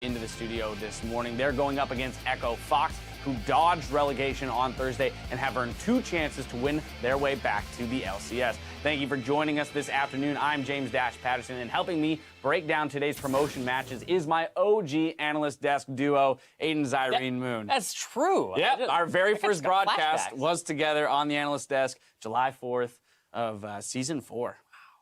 into the studio this morning. They're going up against Echo Fox, who dodged relegation on Thursday and have earned 2 chances to win their way back to the LCS. Thank you for joining us this afternoon. I'm James Patterson, and helping me break down today's promotion matches is my OG analyst desk duo, Aiden Zyrene Moon. That's true. Yep, our very first broadcast was together on the analyst desk, July 4th of season 4.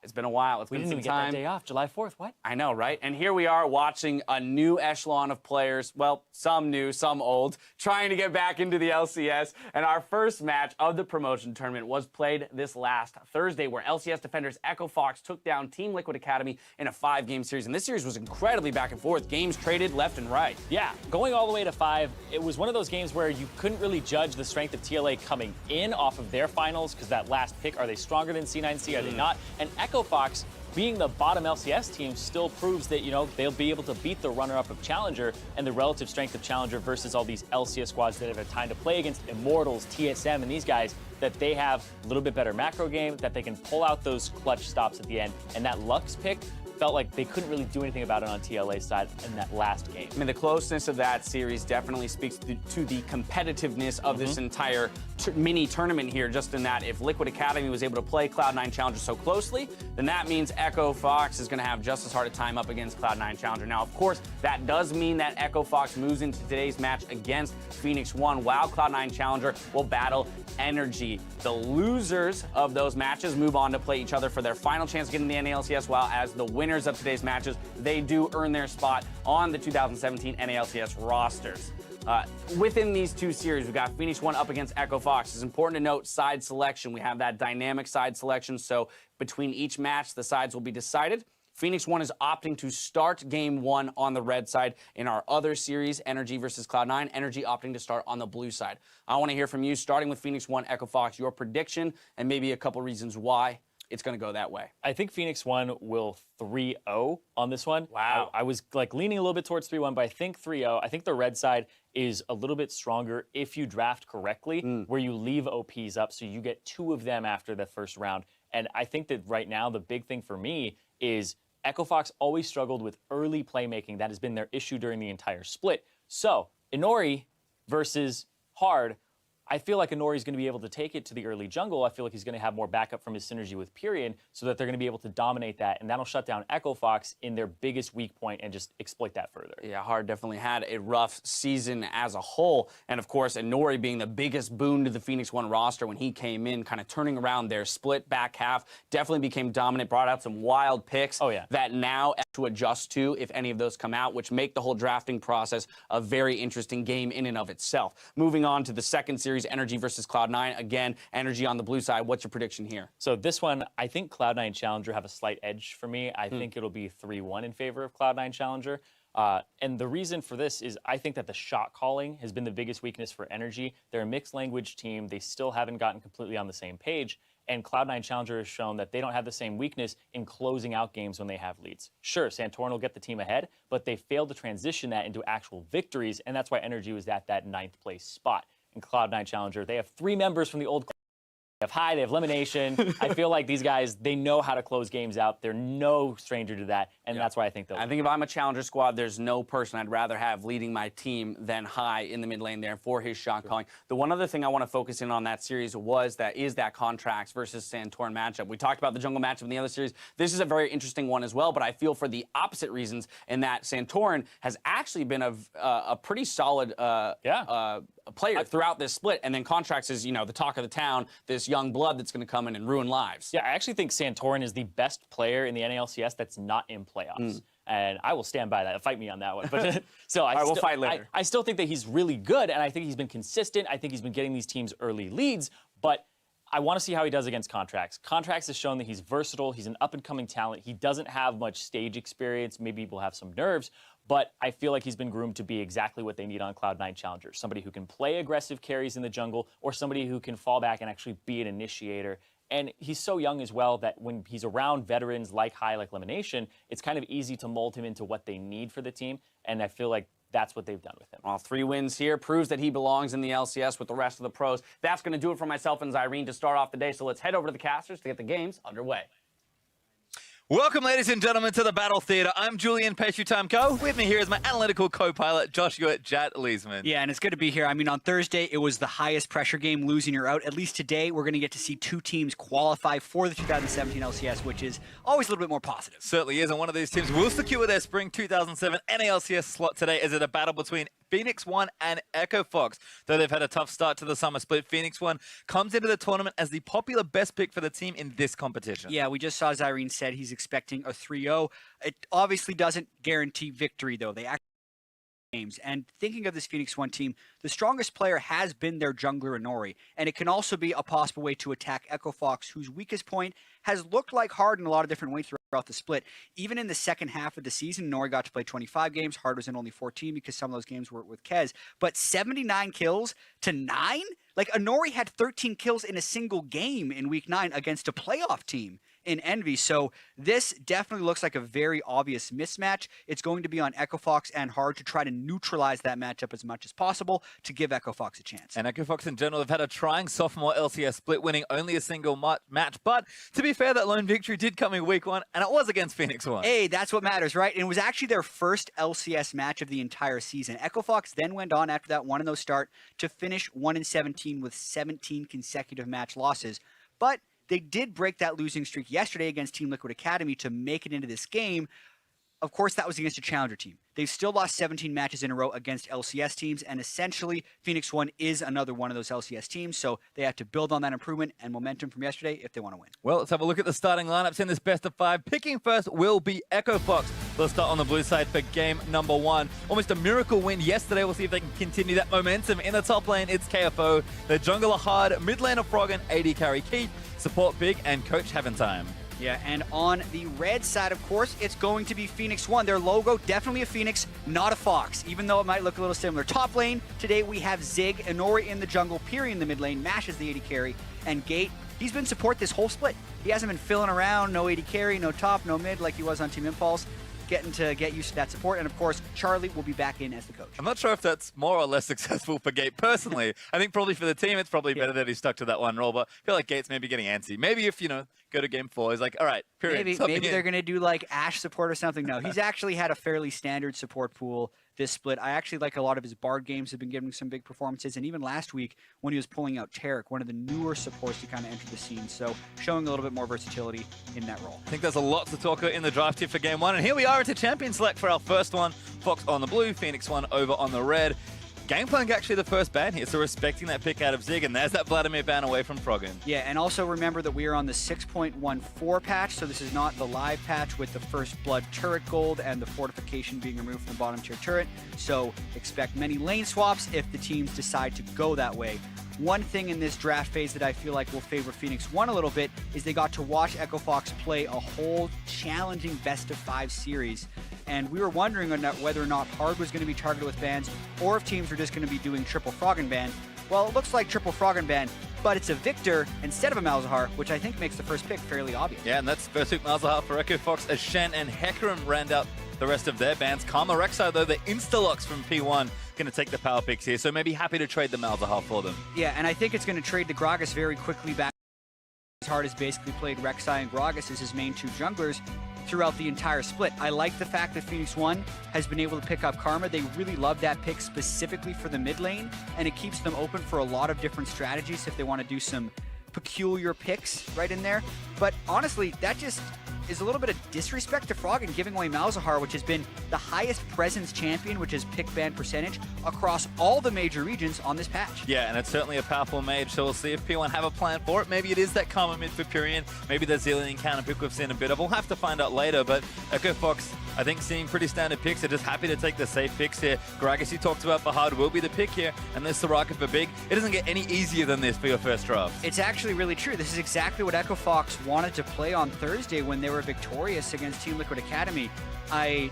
It's been a while. We didn't even get that day off. July 4th. What? I know, right? And here we are watching a new echelon of players. Well, some new, some old, trying to get back into the LCS. And our first match of the promotion tournament was played this last Thursday, where LCS defenders Echo Fox took down Team Liquid Academy in a 5-game series. And this series was incredibly back and forth. Games traded left and right. Yeah, going all the way to 5. It was one of those games where you couldn't really judge the strength of TLA coming in off of their finals, because that last pick, are they stronger than C9C? Are they not? And Echo Fox, being the bottom LCS team, still proves that, you know, they'll be able to beat the runner-up of Challenger, and the relative strength of Challenger versus all these LCS squads that have had time to play against Immortals, TSM, and these guys, that they have a little bit better macro game, that they can pull out those clutch stops at the end. And that Lux pick felt like they couldn't really do anything about it on TLA's side in that last game. I mean, the closeness of that series definitely speaks to the competitiveness of this entire mini tournament here, just in that if Liquid Academy was able to play Cloud9 Challenger so closely, then that means Echo Fox is going to have just as hard a time up against Cloud9 Challenger. Now, of course, that does mean that Echo Fox moves into today's match against Phoenix1, while Cloud9 Challenger will battle Energy. The losers of those matches move on to play each other for their final chance to get in the NALCS, while as the winners of today's matches, they do earn their spot on the 2017 NALCS rosters. Within these two series, we've got Phoenix1 up against Echo Fox. It's important to note side selection. We have that dynamic side selection, so between each match, the sides will be decided. Phoenix1 is opting to start Game 1 on the red side. In our other series, Energy versus Cloud9, Energy opting to start on the blue side. I want to hear from you, starting with Phoenix1, Echo Fox, your prediction, and maybe a couple reasons why it's going to go that way. I think Phoenix1 will 3-0 on this one. Wow. I was like leaning a little bit towards 3-1, but I think 3-0. I think the red side is a little bit stronger if you draft correctly, where you leave OPs up, so you get 2 of them after the first round. And I think that right now the big thing for me is Echo Fox always struggled with early playmaking. That has been their issue during the entire split. So Inori versus Hard, I feel like Inori is going to be able to take it to the early jungle. I feel like he's going to have more backup from his synergy with Period, so that they're going to be able to dominate that, and that'll shut down Echo Fox in their biggest weak point and just exploit that further. Yeah, Hard definitely had a rough season as a whole, and of course, Inori being the biggest boon to the Phoenix1 roster when he came in, kind of turning around their split back half, definitely became dominant, brought out some wild picks that now to adjust to if any of those come out, which make the whole drafting process a very interesting game in and of itself. Moving on to the second series, Energy versus Cloud9. Again, Energy on the blue side. What's your prediction here? So this one, I think Cloud9 Challenger have a slight edge for me. I think it'll be 3-1 in favor of Cloud9 Challenger. And the reason for this is I think that the shot calling has been the biggest weakness for Energy. They're a mixed language team. They still haven't gotten completely on the same page. And Cloud9 Challenger has shown that they don't have the same weakness in closing out games when they have leads. Sure, Santorin will get the team ahead, but they failed to transition that into actual victories, and that's why Energy was at that 9th place spot. In Cloud9 Challenger, they have 3 members from the old. They have High, they have Elimination. I feel like these guys, they know how to close games out. They're no stranger to that, and that's why I think they'll I think if I'm a Challenger squad, there's no person I'd rather have leading my team than High in the mid lane there for his shot calling. The one other thing I want to focus in on that series is that Contracts versus Santorin matchup. We talked about the jungle matchup in the other series. This is a very interesting one as well, but I feel for the opposite reasons, in that Santorin has actually been a pretty solid player throughout this split, and then Contracts is, you know, the talk of the town, this young blood that's going to come in and ruin lives. Yeah, I actually think Santorin is the best player in the NALCS that's not in playoffs. And I will stand by that. Fight me on that one. But so we'll fight later. I still think that he's really good, and I think he's been consistent. I think he's been getting these teams early leads, but I want to see how he does against Contracts. Contracts has shown that he's versatile. He's an up-and-coming talent. He doesn't have much stage experience. Maybe he will have some nerves, but I feel like he's been groomed to be exactly what they need on Cloud9 Challenger. Somebody who can play aggressive carries in the jungle, or somebody who can fall back and actually be an initiator. And he's so young as well that when he's around veterans like High, like Elimination, it's kind of easy to mold him into what they need for the team. And I feel like that's what they've done with him. Well, 3 wins here proves that he belongs in the LCS with the rest of the pros. That's going to do it for myself and Zyrene to start off the day. So let's head over to the casters to get the games underway. Welcome, ladies and gentlemen, to the Battle Theater. I'm Julian Peshutamko. With me here is my analytical co-pilot, Joshua Jat Leesman. Yeah, and it's good to be here. I mean, on Thursday, it was the highest pressure game, losing or out. At least today, we're going to get to see two teams qualify for the 2017 LCS, which is always a little bit more positive. Certainly is, and one of these teams will secure their spring 2007 NALCS slot today as it a battle between Phoenix1 and Echo Fox. Though they've had a tough start to the summer split, Phoenix1 comes into the tournament as the popular best pick for the team in this competition. Yeah, we just saw Zyrene said he's expecting a 3-0. It obviously doesn't guarantee victory, though. They actually games. And thinking of this Phoenix1 team, the strongest player has been their jungler Inori, and it can also be a possible way to attack Echo Fox, whose weakest point has looked like Hard in a lot of different ways throughout the split. Even in the second half of the season, Inori got to play 25 games. Hard was in only 14 because some of those games were with Kez. But 79 kills to 9? Like, Inori had 13 kills in a single game in Week 9 against a playoff team in Envy. So this definitely looks like a very obvious mismatch. It's going to be on Echo Fox and Hard to try to neutralize that matchup as much as possible to give Echo Fox a chance. And Echo Fox in general have had a trying sophomore LCS split, winning only a single match. But to be fair, that lone victory did come in Week 1, and it was against Phoenix1. Hey, that's what matters, right? And it was actually their first LCS match of the entire season. Echo Fox then went on after that 1-0 start to finish 1-17 with 17 consecutive match losses. But they did break that losing streak yesterday against Team Liquid Academy to make it into this game. Of course, that was against a challenger team. They've still lost 17 matches in a row against LCS teams, and essentially, Phoenix1 is another one of those LCS teams, so they have to build on that improvement and momentum from yesterday if they want to win. Well, let's have a look at the starting lineups in this best of 5. Picking first will be Echo Fox. They'll start on the blue side for game number 1. Almost a miracle win yesterday. We'll see if they can continue that momentum. In the top lane, it's KFO. The jungler Hard, mid laner Froggen, AD carry Keith, support Big, and coach Haventime. Yeah, and on the red side, of course, it's going to be Phoenix1. Their logo, definitely a phoenix, not a fox, even though it might look a little similar. Top lane, today we have Zig, Inori in the jungle, Piri in the mid lane, Mash is the AD carry, and Gate, he's been support this whole split. He hasn't been filling around, no AD carry, no top, no mid like he was on Team Impulse. Getting to get used to that support, and of course, Charlie will be back in as the coach. I'm not sure if that's more or less successful for Gate personally. I think probably for the team, it's probably better that he stuck to that one role, but I feel like Gate's maybe getting antsy. Maybe if, go to game 4, he's like, all right, period. Maybe they're going to do like Ashe support or something. No, he's actually had a fairly standard support pool this split. I actually like a lot of his Bard games have been giving some big performances, and even last week when he was pulling out Tarek, one of the newer supports to kind of enter the scene, so showing a little bit more versatility in that role. I think there's a lot to talk about in the draft here for game 1, and here we are into Champion Select for our first one. Fox on the blue, Phoenix1 over on the red. Gangplank actually the first ban here, so respecting that pick out of Zig, and there's that Vladimir ban away from Froggen. Yeah, and also remember that we are on the 6.14 patch, so this is not the live patch with the First Blood turret gold and the fortification being removed from the bottom tier turret, so expect many lane swaps if the teams decide to go that way. One thing in this draft phase that I feel like will favor Phoenix1 a little bit is they got to watch Echo Fox play a whole challenging best of 5 series. And we were wondering whether or not Hard was going to be targeted with bans or if teams were just going to be doing triple Froggen ban. Well, it looks like triple Froggen ban, but it's a Victor instead of a Malzahar, which I think makes the first pick fairly obvious. Yeah, and that's first pick Malzahar for Echo Fox as Shen and Hecarim round out the rest of their bans. Karma Rek'Sai, though, the Instalocks from P1, going to take the power picks here, so maybe happy to trade the Malzahar for them. Yeah, and I think it's going to trade the Gragas very quickly back. Hard has basically played Rek'Sai and Gragas as his main 2 junglers throughout the entire split. I like the fact that Phoenix1 has been able to pick up Karma. They really love that pick specifically for the mid lane, and it keeps them open for a lot of different strategies if they want to do some peculiar picks right in there. But honestly, that just is a little bit of disrespect to Froggen giving away Malzahar, which has been the highest presence champion, which is pick ban percentage across all the major regions on this patch. Yeah, and it's certainly a powerful mage, so we'll see if P1 have a plan for it. Maybe it is that Karma mid for Pyrian. Maybe the Zillion counter pick we've seen a bit of. We'll have to find out later, but Echo Fox, I think, seeing pretty standard picks. They're just happy to take the safe picks here. Gragas, you talked about for Hard, will be the pick here, and there's Soraka for Big. It doesn't get any easier than this for your first draft. It's actually really true. This is exactly what Echo Fox wanted to play on Thursday when they were victorious against Team Liquid Academy. I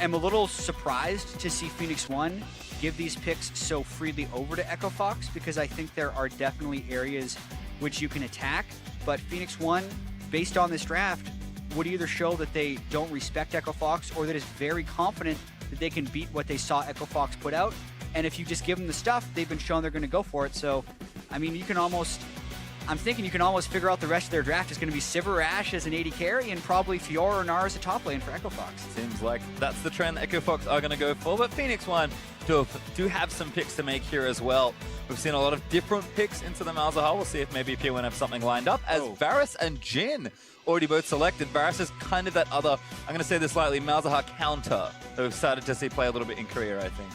am a little surprised to see Phoenix1 give these picks so freely over to Echo Fox, because I think there are definitely areas which you can attack, but Phoenix1, based on this draft, would either show that they don't respect Echo Fox or that is very confident that they can beat what they saw Echo Fox put out. And if you just give them the stuff, they've been shown they're going to go for it. So, I mean, you can almost I'm thinking you can almost figure out the rest of their draft is going to be Sivir Ashe as an AD carry and probably Fiora or Nara as a top lane for Echo Fox. Seems like that's the trend that Echo Fox are going to go for, but Phoenix1 do have some picks to make here as well. We've seen a lot of different picks into the Malzahar. We'll see if maybe P1 have something lined up, as Varus and Jhin already both selected. Varus is kind of that other, I'm going to say this slightly, Malzahar counter that we've started to see play a little bit in Korea, I think.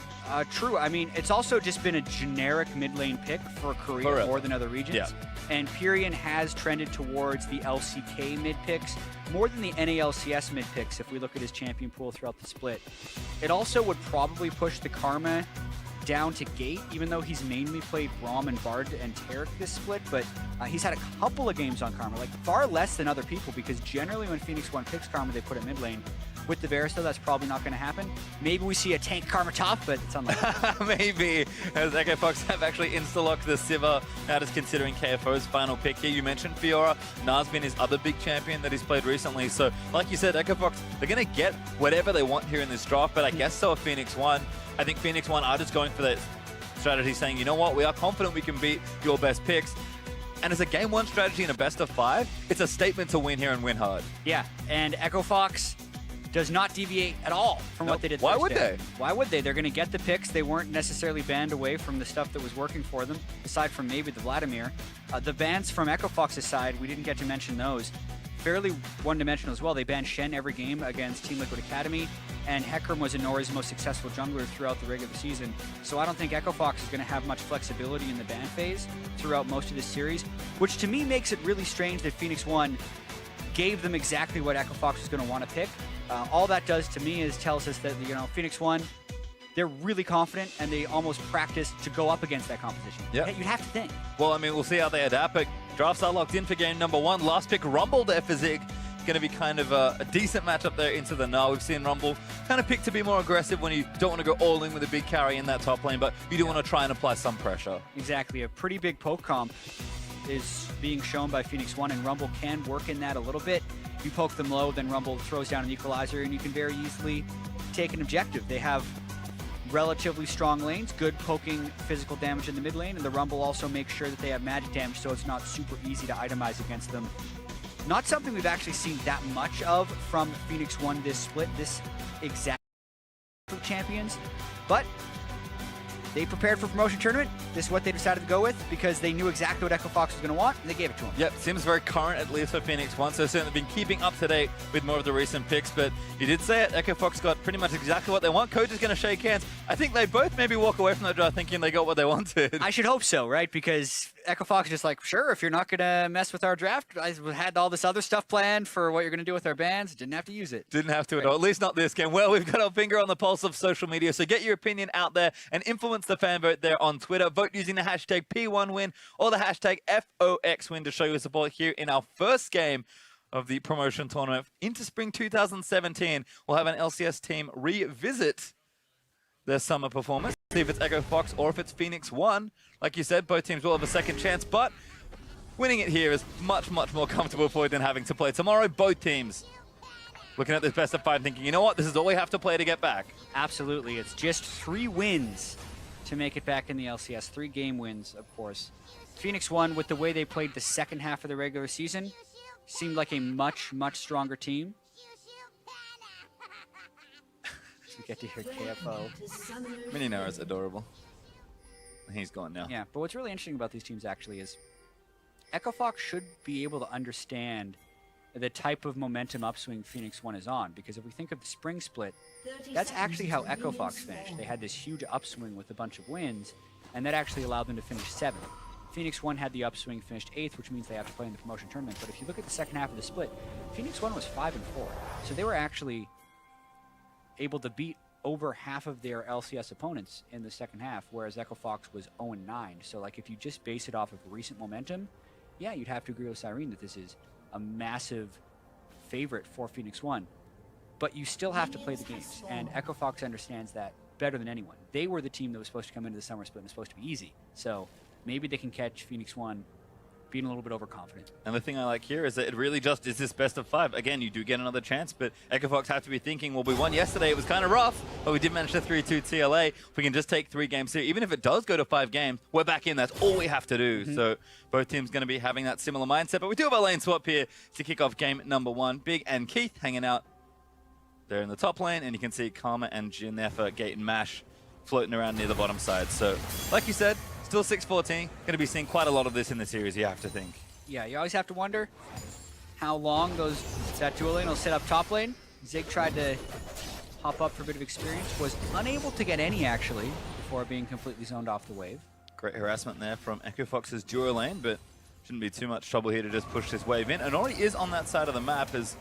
True. I mean, it's also just been a generic mid lane pick for Korea more than other regions. Yeah. And Pyrion has trended towards the LCK mid picks more than the NALCS mid picks if we look at his champion pool throughout the split. It also would probably push the Karma down to Gate, even though he's mainly played Braum and Bard and Taric this split, but he's had a couple of games on Karma, like far less than other people, because generally when Phoenix1 picks Karma, they put it mid lane. With the Varus, though, that's probably not going to happen. Maybe we see a tank Karma top, but it's unlikely. Maybe, as Echo Fox have actually insta-locked the Sivir, now just considering KFO's final pick here. You mentioned Fiora. Na's been his other big champion that he's played recently. So, like you said, Echo Fox, they're going to get whatever they want here in this draft, but I guess so are Phoenix1. I think Phoenix1 are just going for that strategy, saying, you know what, we are confident we can beat your best picks. And as a game one strategy in a best of 5, it's a statement to win here and win hard. Yeah, and Echo Fox does not deviate at all from what they did Why Thursday. would they? Why would they? They're going to get the picks. They weren't necessarily banned away from the stuff that was working for them, aside from maybe the Vladimir. The bans from Echo Fox's side, we didn't get to mention those. Fairly one-dimensional as well. They banned Shen every game against Team Liquid Academy, and Hecarim was Inori's most successful jungler throughout the regular season. So I don't think Echo Fox is going to have much flexibility in the ban phase throughout most of this series, which to me makes it really strange that Phoenix1 gave them exactly what Echo Fox was going to want to pick. All that does to me is tells us that, you know, Phoenix1, they're really confident and they almost practice to go up against that competition. Yeah. You'd have to think. Well, I mean, we'll see how they adapt, but drafts are locked in for game number 1. Last pick, Rumble there for Zig. Going to be kind of a decent matchup there into the Gnar. We've seen Rumble kind of pick to be more aggressive when you don't want to go all in with a big carry in that top lane, but you do want to try and apply some pressure. Exactly. A pretty big poke comp is being shown by Phoenix1, and Rumble can work in that a little bit. You poke them low, then Rumble throws down an equalizer, and you can very easily take an objective. They have relatively strong lanes, good poking physical damage in the mid lane, and the Rumble also makes sure that they have magic damage, so it's not super easy to itemize against them. Not something we've actually seen that much of from Phoenix1 this split, this exact champions, but they prepared for promotion tournament. This is what they decided to go with because they knew exactly what Echo Fox was going to want, and they gave it to him. Yep, seems very current, at least for Phoenix1, so certainly been keeping up to date with more of the recent picks, but you did say it, Echo Fox got pretty much exactly what they want. Coach is going to shake hands. I think they both maybe walk away from that draft thinking they got what they wanted. I should hope so, right? Because Echo Fox is just like, sure, if you're not going to mess with our draft, I had all this other stuff planned for what you're going to do with our bans. Didn't have to use it. Didn't have to at all, at least not this game. Well, we've got our finger on the pulse of social media, so get your opinion out there and influence the fan vote there on Twitter. Vote using the hashtag P1win or the hashtag FOXwin to show your support here in our first game of the promotion tournament into spring 2017. We'll have an LCS team revisit their summer performance, see if it's Echo Fox or if it's Phoenix1. Like you said, both teams will have a second chance, but winning it here is much, much more comfortable for you than having to play tomorrow. Both teams looking at this best of 5 thinking, you know what, this is all we have to play to get back. Absolutely. It's just 3 wins to make it back in the LCS. 3 game wins, of course. Phoenix1, with the way they played the second half of the regular season, seemed like a much, much stronger team. We get to hear KFO. Mini Nara's adorable. He's gone now. Yeah, but what's really interesting about these teams actually is Echo Fox should be able to understand the type of momentum upswing Phoenix1 is on, because if we think of the spring split, that's actually how Echo Fox finished. They had this huge upswing with a bunch of wins, and that actually allowed them to finish 7th. Phoenix1 had the upswing, finished 8th, which means they have to play in the promotion tournament. But if you look at the second half of the split, Phoenix1 was 5-4. So they were actually able to beat over half of their LCS opponents in the second half, whereas Echo Fox was 0-9. So like if you just base it off of recent momentum, yeah, you'd have to agree with Cyrene that this is a massive favorite for Phoenix1. But you still have to play the games, and Echo Fox understands that better than anyone. They were the team that was supposed to come into the summer split and was supposed to be easy. So maybe they can catch Phoenix1 being a little bit overconfident. And the thing I like here is that it really just is this best of 5. Again, you do get another chance, but Echo Fox have to be thinking, well, we won yesterday, it was kind of rough, but we did manage to 3-2 TLA. If we can just take 3 games here, even if it does go to 5 games, we're back in. That's all we have to do. So both teams going to be having that similar mindset, but we do have a lane swap here to kick off game number 1. Big and Keith hanging out there in the top lane, and you can see Karma and Jin there for Gate and Mash floating around near the bottom side. So, like you said, still 6-14. Going to be seeing quite a lot of this in the series, you have to think. Yeah, you always have to wonder how long that dual lane will sit up top lane. Zig tried to hop up for a bit of experience, was unable to get any actually before being completely zoned off the wave. Great harassment there from Echo Fox's duo lane, but shouldn't be too much trouble here to just push this wave in. And already is on that side of the map as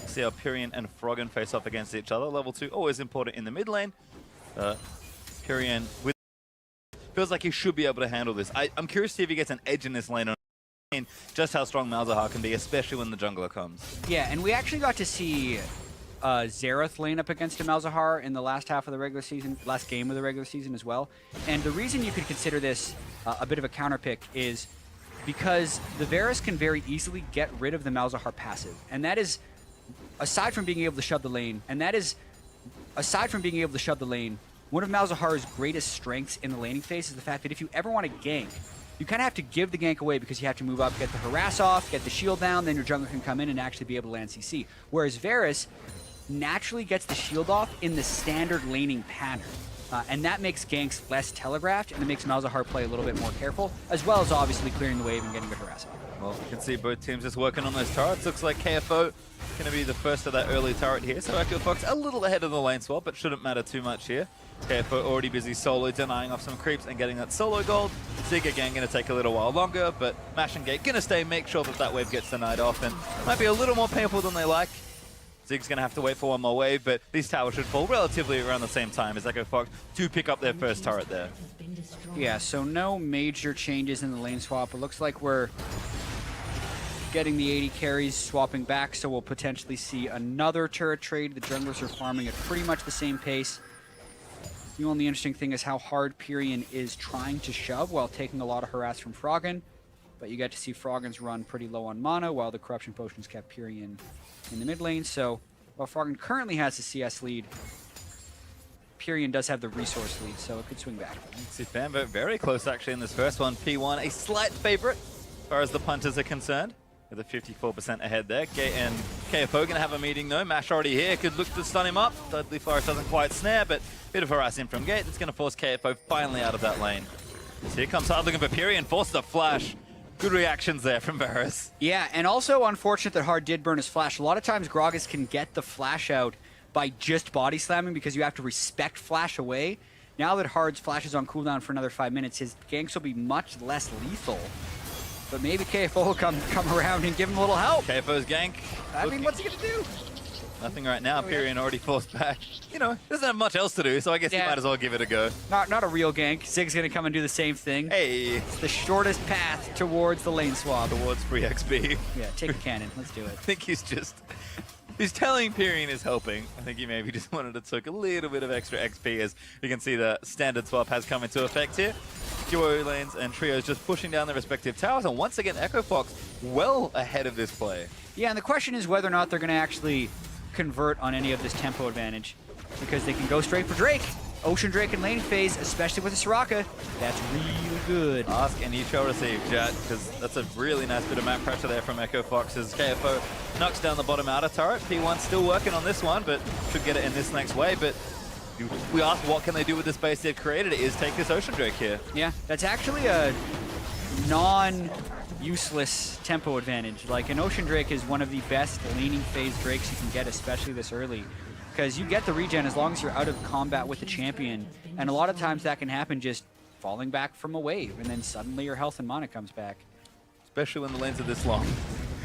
see how Pyrian and Froggen face off against each other. Level 2 always important in the mid lane. Pyrian with feels like he should be able to handle this. I'm curious to see if he gets an edge in this lane, just how strong Malzahar can be, especially when the jungler comes. Yeah, and we actually got to see Xerath lane up against a Malzahar in the last half of the regular season, last game of the regular season as well. And the reason you could consider this a bit of a counter pick is because the Varus can very easily get rid of the Malzahar passive. And that is, aside from being able to shove the lane, one of Malzahar's greatest strengths in the laning phase is the fact that if you ever want to gank, you kind of have to give the gank away because you have to move up, get the harass off, get the shield down, then your jungler can come in and actually be able to land CC. Whereas Varus naturally gets the shield off in the standard laning pattern. And that makes ganks less telegraphed, and it makes Malzahar play a little bit more careful, as well as obviously clearing the wave and getting the harass off. Well, you can see both teams just working on those turrets. Looks like KFO going to be the first of that early turret here. So Echo Fox a little ahead of the lane swap, but shouldn't matter too much here. KFO already busy solo, denying off some creeps and getting that solo gold. Zig again going to take a little while longer, but Mash and Gate going to stay, make sure that that wave gets denied off, and might be a little more painful than they like. Zig's going to have to wait for one more wave, but these towers should fall relatively around the same time as Echo Fox to pick up their first turret there. Yeah, so no major changes in the lane swap. It looks like we're getting the 80 carries swapping back, so we'll potentially see another turret trade. The junglers are farming at pretty much the same pace. The only interesting thing is how hard Pyrian is trying to shove while taking a lot of harass from Froggen. But you get to see Froggen's run pretty low on mana, while the Corruption Potions kept Pyrian in the mid lane. So while Froggen currently has the CS lead, Pyrian does have the resource lead, so it could swing back. See Fanbo very close actually in this first one. P1 a slight favorite as far as the punters are concerned, with a 54% ahead there. Gate and KFO going to have a meeting though. Mash already here, could look to stun him up. Deadly Forest doesn't quite snare, but a bit of harassing from Gate. That's going to force KFO finally out of that lane. So here comes Hard looking for Pyrian, forces a flash. Good reactions there from Varus. Yeah, and also unfortunate that Hard did burn his flash. A lot of times Gragas can get the flash out by just body slamming because you have to respect flash away. Now that Hard's flash is on cooldown for another 5 minutes, his ganks will be much less lethal. But maybe KFO will come around and give him a little help. KFO's gank. I mean, what's he going to do? Nothing right now. Pyrian already forced back. You know, doesn't have much else to do, so I guess he might as well give it a go. Not a real gank. Zig's going to come and do the same thing. Hey. It's the shortest path towards the lane swap. Towards free XP. Yeah, take a cannon. Let's do it. I think he's telling Pyrian is helping. I think he maybe just wanted to take a little bit of extra XP, as you can see the standard swap has come into effect here. Duo lanes and trios just pushing down their respective towers, and once again Echo Fox well ahead of this play. Yeah, and the question is whether or not they're going to actually convert on any of this tempo advantage, because they can go straight for Drake. Ocean Drake in laning phase, especially with a Soraka, that's really good. Ask and you shall receive, chat, because that's a really nice bit of map pressure there from Echo Fox as KFO knocks down the bottom outer turret. P1 still working on this one, but should get it in this next wave. But we asked what can they do with the space they've created. It is take this Ocean Drake here. Yeah, that's actually a non-useless tempo advantage. Like, an Ocean Drake is one of the best laning phase Drakes you can get, especially this early. Because you get the regen as long as you're out of combat with the champion, and a lot of times that can happen just falling back from a wave, and then suddenly your health and mana comes back. Especially when the lanes are this long.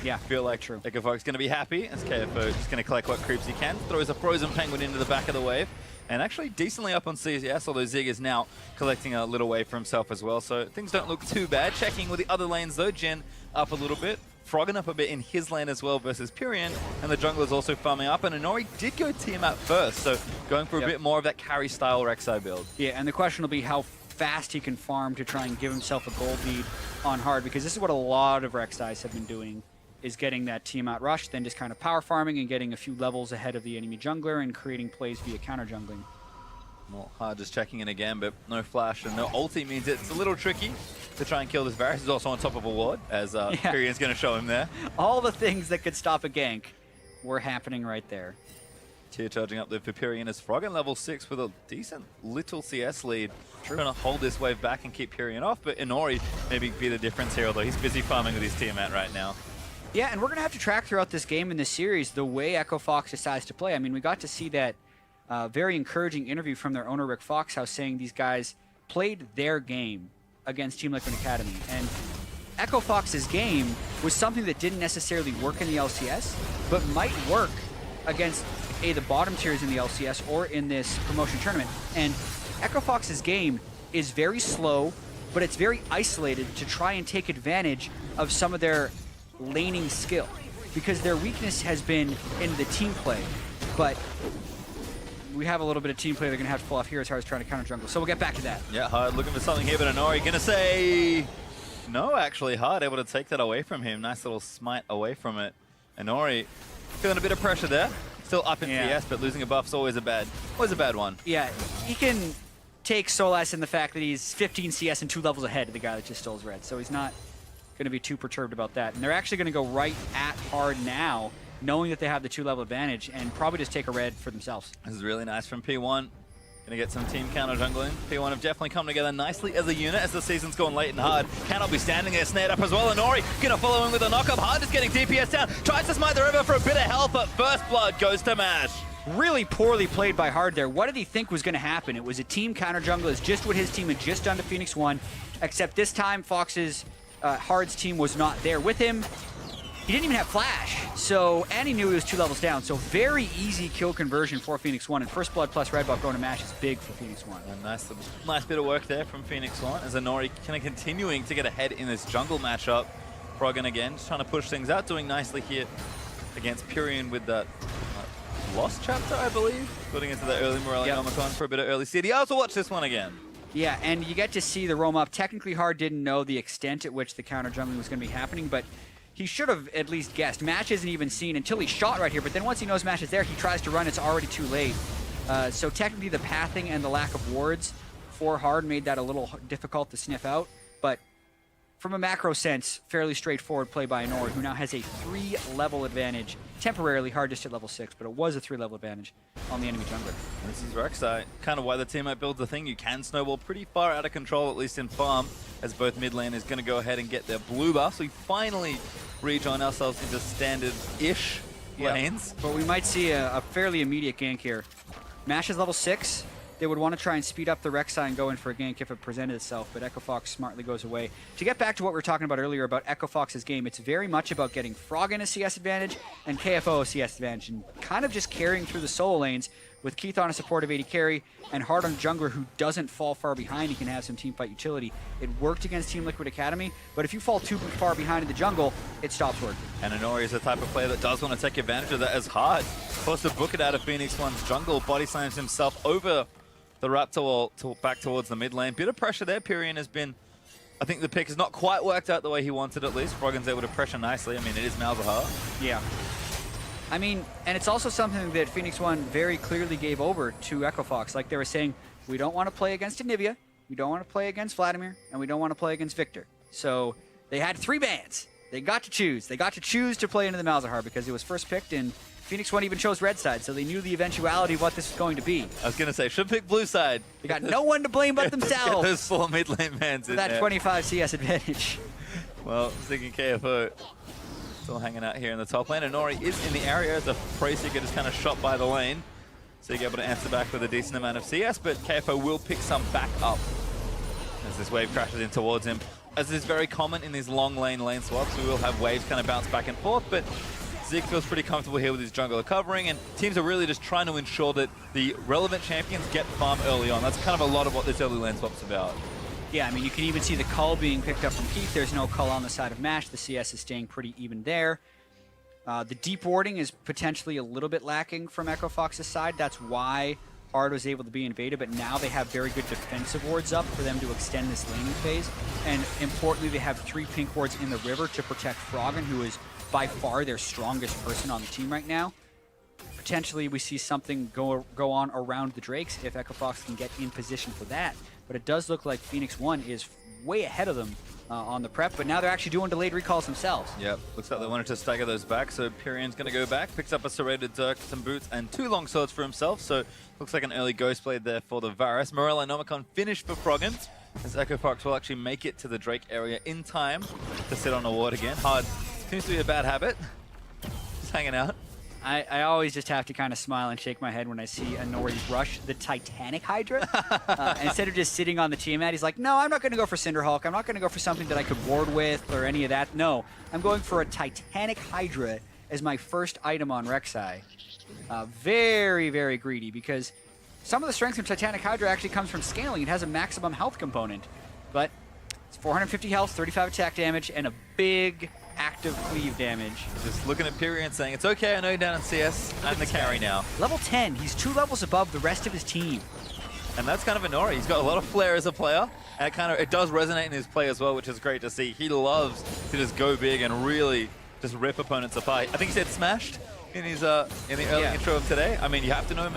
Yeah, I feel like true. Echo Fox is going to be happy as KFO just going to collect what creeps he can. Throws a frozen penguin into the back of the wave, and actually decently up on CS, although Zig is now collecting a little wave for himself as well, so things don't look too bad. Checking with the other lanes though, Jin up a little bit. Froggen up a bit in his lane as well versus Pyrian, and the jungler's also farming up, and Inori did go team out first, so going for a bit more of that carry style Rek'Sai build. Yeah, and the question will be how fast he can farm to try and give himself a gold lead on hard, because this is what a lot of Rek'Sais have been doing, is getting that team out rushed, then just kind of power farming and getting a few levels ahead of the enemy jungler and creating plays via counter jungling. Well, hard just checking in again, but no flash and no ulti means it's a little tricky to try and kill this Varus. He's also on top of a ward, as Tyrion's going to show him there. All the things that could stop a gank were happening right there. Tier charging up the Pyrian as Frog in level 6 with a decent little CS lead. Trying to hold this wave back and keep Pyrian off, but Inori maybe be the difference here, although he's busy farming with his Tiamat right now. Yeah, and we're going to have to track throughout this game and this series the way Echo Fox decides to play. I mean, we got to see that very encouraging interview from their owner, Rick Foxhouse, saying these guys played their game against Team Liquid Academy. And Echo Fox's game was something that didn't necessarily work in the LCS, but might work against the bottom tiers in the LCS or in this promotion tournament. And Echo Fox's game is very slow, but it's very isolated to try and take advantage of some of their laning skill, because their weakness has been in the team play. But we have a little bit of team play they're going to have to pull off here as hard as trying to counter jungle. So we'll get back to that. Yeah, Hard looking for something here, but Inori going to say no, actually. Hard able to take that away from him. Nice little smite away from it. Inori feeling a bit of pressure there. Still up in CS, but losing a buff's always a bad one. Yeah, he can take solace in the fact that he's 15 CS and 2 levels ahead of the guy that just stole his red. So he's not going to be too perturbed about that. And they're actually going to go right at Hard now, knowing that they have the 2-level advantage, and probably just take a red for themselves. This is really nice from P1. Gonna get some team counter jungling. P1 have definitely come together nicely as a unit as the season's gone late and Hard. Cannot be standing there, snared up as well. Inori gonna follow in with a knock-up. Hard is getting DPS down. Tries to smite the river for a bit of help, but first blood goes to Mash. Really poorly played by Hard there. What did he think was going to happen? It was a team counter jungle. It's just what his team had just done to Phoenix1, except this time Fox's Hard's team was not there with him. He didn't even have flash, and he knew he was 2 levels down. So very easy kill conversion for Phoenix1, and first blood plus red buff going to Mash is big for Phoenix1. A nice bit of work there from Phoenix1 as Inori kind of continuing to get ahead in this jungle matchup. Froggen again, just trying to push things out, doing nicely here against Pyrian with that Lost chapter, I believe, putting into the early Morelli Omicron for a bit of early CD. I also watched this one again. Yeah, and you get to see the roam up. Technically, Hard didn't know the extent at which the counter jungling was going to be happening, but he should have at least guessed. Mash isn't even seen until he's shot right here, but then once he knows Mash is there, he tries to run. It's already too late. So technically, the pathing and the lack of wards for Hard made that a little difficult to sniff out, but from a macro sense, fairly straightforward play by Inori, who now has a 3-level advantage. Temporarily, Hard just hit level 6, but it was a 3-level advantage on the enemy jungler. This is Rek'Sai, kind of why the teammate builds the thing. You can snowball pretty far out of control, at least in farm, as both mid lane is going to go ahead and get their blue buff. So we finally rejoin ourselves into standard-ish lanes. But we might see a fairly immediate gank here. Mash is level 6. They would want to try and speed up the Rek'Sai and go in for a gank if it presented itself, but Echo Fox smartly goes away. To get back to what we were talking about earlier about Echo Fox's game, it's very much about getting Froggen a CS advantage and KFO a CS advantage, and kind of just carrying through the solo lanes with Keith on a supportive AD carry and Hard on a jungler who doesn't fall far behind. He can have some teamfight utility. It worked against Team Liquid Academy, but if you fall too far behind in the jungle, it stops working. And Inori is the type of player that does want to take advantage of that as Hard. Supposed to book it out of Phoenix1's jungle, body slams himself over the Raptor wall back towards the mid lane. Bit of pressure there. Pyrian has been, I think the pick has not quite worked out the way he wanted at least. Froggen's able to pressure nicely. I mean, it is Malzahar. Yeah. I mean, and it's also something that Phoenix1 very clearly gave over to Echo Fox. Like they were saying, we don't want to play against Anivia, we don't want to play against Vladimir, and we don't want to play against Victor. So they had 3 bans. They got to choose. They got to choose to play into the Malzahar because it was first picked, and Phoenix1 even chose red side, so they knew the eventuality of what this was going to be. I was going to say, should pick blue side. They got no one to blame but themselves. Get those 4 mid lane bans in that there. 25 CS advantage. Well, thinking KFO still hanging out here in the top lane. Inori is in the area. The Prey Seeker just kind of shot by the lane. So you're able to answer back with a decent amount of CS, but KFO will pick some back up as this wave crashes in towards him. As is very common in these long lane swaps, we will have waves kind of bounce back and forth, but Zeke feels pretty comfortable here with his jungler covering, and teams are really just trying to ensure that the relevant champions get farm early on. That's kind of a lot of what this early lane swap's about. Yeah, I mean, you can even see the cull being picked up from Keith. There's no cull on the side of Mash. The CS is staying pretty even there. The deep warding is potentially a little bit lacking from Echo Fox's side. That's why hard was able to be invaded, but now they have very good defensive wards up for them to extend this laning phase. And importantly, they have 3 pink wards in the river to protect Froggen, who is by far their strongest person on the team right now. Potentially, we see something go on around the Drakes if Echo Fox can get in position for that. But it does look like Phoenix1 is way ahead of them on the prep, but now they're actually doing delayed recalls themselves. Yep, looks like they wanted to stagger those back, so Pyrion's going to go back, picks up a serrated Dirk, some boots, and 2 long swords for himself, so looks like an early Ghost Blade there for the Varus. Morel and Nomicon finished for Froggen, as Echo Fox will actually make it to the Drake area in time to sit on a ward again. Hard seems to be a bad habit, just hanging out. I always just have to kind of smile and shake my head when I see Anori rush the Titanic Hydra. Instead of just sitting on the Tiamat, he's like, no, I'm not going to go for Cinderhulk. I'm not going to go for something that I could ward with or any of that. No, I'm going for a Titanic Hydra as my first item on Rek'Sai. Very, very greedy, because some of the strength from Titanic Hydra actually comes from scaling. It has a maximum health component, but it's 450 health, 35 attack damage, and a big active cleave damage. Just looking at Pyrion saying, it's okay, I know you're down in CS, I'm the carry now. Level 10, he's 2 levels above the rest of his team. And that's kind of Anori. He's got a lot of flair as a player, and it does resonate in his play as well, which is great to see. He loves to just go big and really just rip opponents apart. I think he said smashed in his in the early intro of today. I mean, you have to know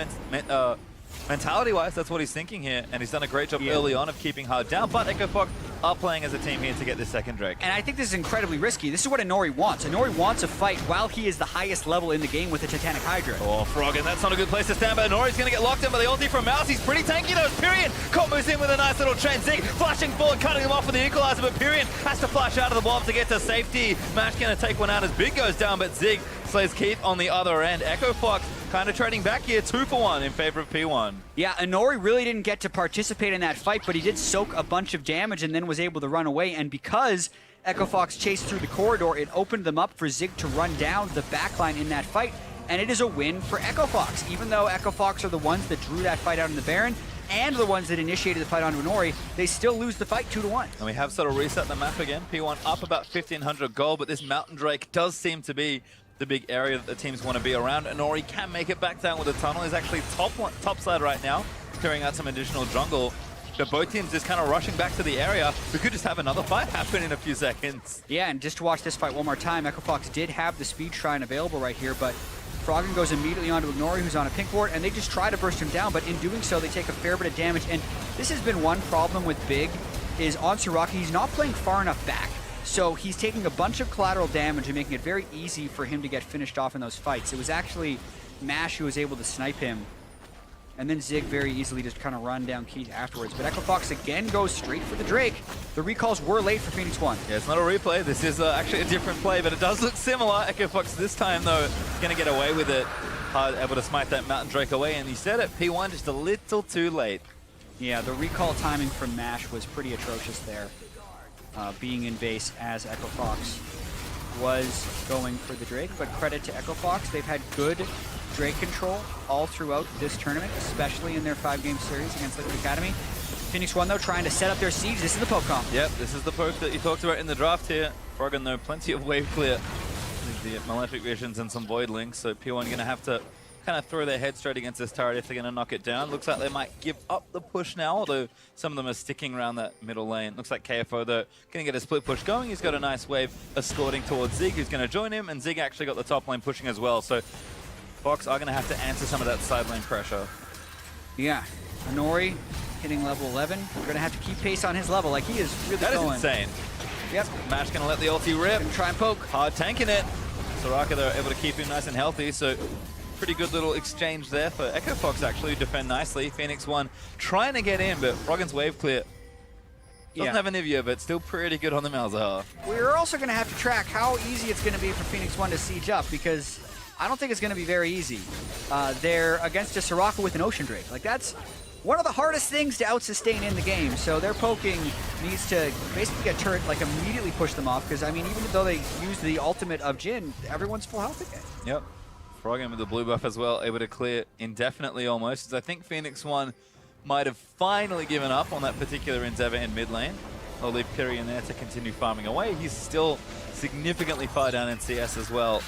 mentality-wise, that's what he's thinking here, and he's done a great job early on of keeping Hard down, but Echo Fox are playing as a team here to get this second Drake. And I think this is incredibly risky. This is what Anori wants. Anori wants a fight while he is the highest level in the game with the Titanic Hydra. Oh, Froggen, that's not a good place to stand, but Anori's going to get locked in by the ulti from Mouse. He's pretty tanky though. Pyrion combos in with a nice little chain. Zig flashing forward, cutting him off with the equalizer, but Pyrion has to flash out of the bomb to get to safety. Mash going to take one out as Big goes down, but Zig slays Keith on the other end. Echo Fox kind of trading back here, 2 for 1 in favor of P1. Yeah, Anori really didn't get to participate in that fight, but he did soak a bunch of damage and then was able to run away. And because Echo Fox chased through the corridor, it opened them up for Zig to run down the backline in that fight. And it is a win for Echo Fox. Even though Echo Fox are the ones that drew that fight out in the Baron and the ones that initiated the fight onto Anori, they still lose the fight 2-1. And we have sort of reset the map again. P1 up about 1,500 gold, but this Mountain Drake does seem to be the big area that the teams want to be around. Anori can make it back down with a tunnel. He's actually top side right now, clearing out some additional jungle. But both teams just kind of rushing back to the area. We could just have another fight happen in a few seconds. Yeah, and just to watch this fight one more time, Echo Fox did have the speed shrine available right here, but Froggen goes immediately onto Ignori, who's on a pink ward, and they just try to burst him down, but in doing so, they take a fair bit of damage. And this has been one problem with Big, is on Soraka, he's not playing far enough back. So he's taking a bunch of collateral damage and making it very easy for him to get finished off in those fights. It was actually Mash who was able to snipe him. And then Zig very easily just kind of run down Keith afterwards. But Echo Fox again goes straight for the Drake. The recalls were late for Phoenix1. Yeah, it's not a replay. This is actually a different play, but it does look similar. Echo Fox this time, though, going to get away with it. Hard able to smite that Mountain Drake away. And he said it, P1 just a little too late. Yeah, the recall timing from Mash was pretty atrocious there. Being in base as Echo Fox was going for the Drake, but credit to Echo Fox, they've had good Drake control all throughout this tournament, especially in their 5-game series against Liquid Academy. Phoenix1 though trying to set up their siege. This is the poke comp. Yep, this is the poke that you talked about in the draft here. Froggen though, plenty of wave clear. The Malefic Visions and some Void Links, so P1 going to have to kind of throw their head straight against this turret if they're going to knock it down. Looks like they might give up the push now, although some of them are sticking around that middle lane. Looks like KFO, though, going to get a split push going. He's got a nice wave escorting towards Zig, who's going to join him, and Zig actually got the top lane pushing as well. So Fox are going to have to answer some of that side lane pressure. Yeah, Anori hitting level 11. We're going to have to keep pace on his level. Like, he is really That going. is insane. Yep. Mash going to let the ulti rip. Gonna try and poke. Hard tanking it. Soraka, they're able to keep him nice and healthy, so pretty good little exchange there for Echo Fox, actually, defend nicely. Phoenix1 trying to get in, but Froggen's wave clear. Doesn't have an Nivea, but still pretty good on the Malzahar. We're also going to have to track how easy it's going to be for Phoenix1 to siege up, because I don't think it's going to be very easy. They're against a Soraka with an Ocean Drake. Like, that's one of the hardest things to out-sustain in the game, so their poking needs to basically get turret, like, immediately push them off, because, I mean, even though they use the ultimate of Jhin, everyone's full health again. Yep. Froggen with the blue buff as well, able to clear indefinitely almost, as I think Phoenix1 might have finally given up on that particular endeavor in mid lane. They'll leave Pyrion there to continue farming away. He's still significantly far down in CS as well.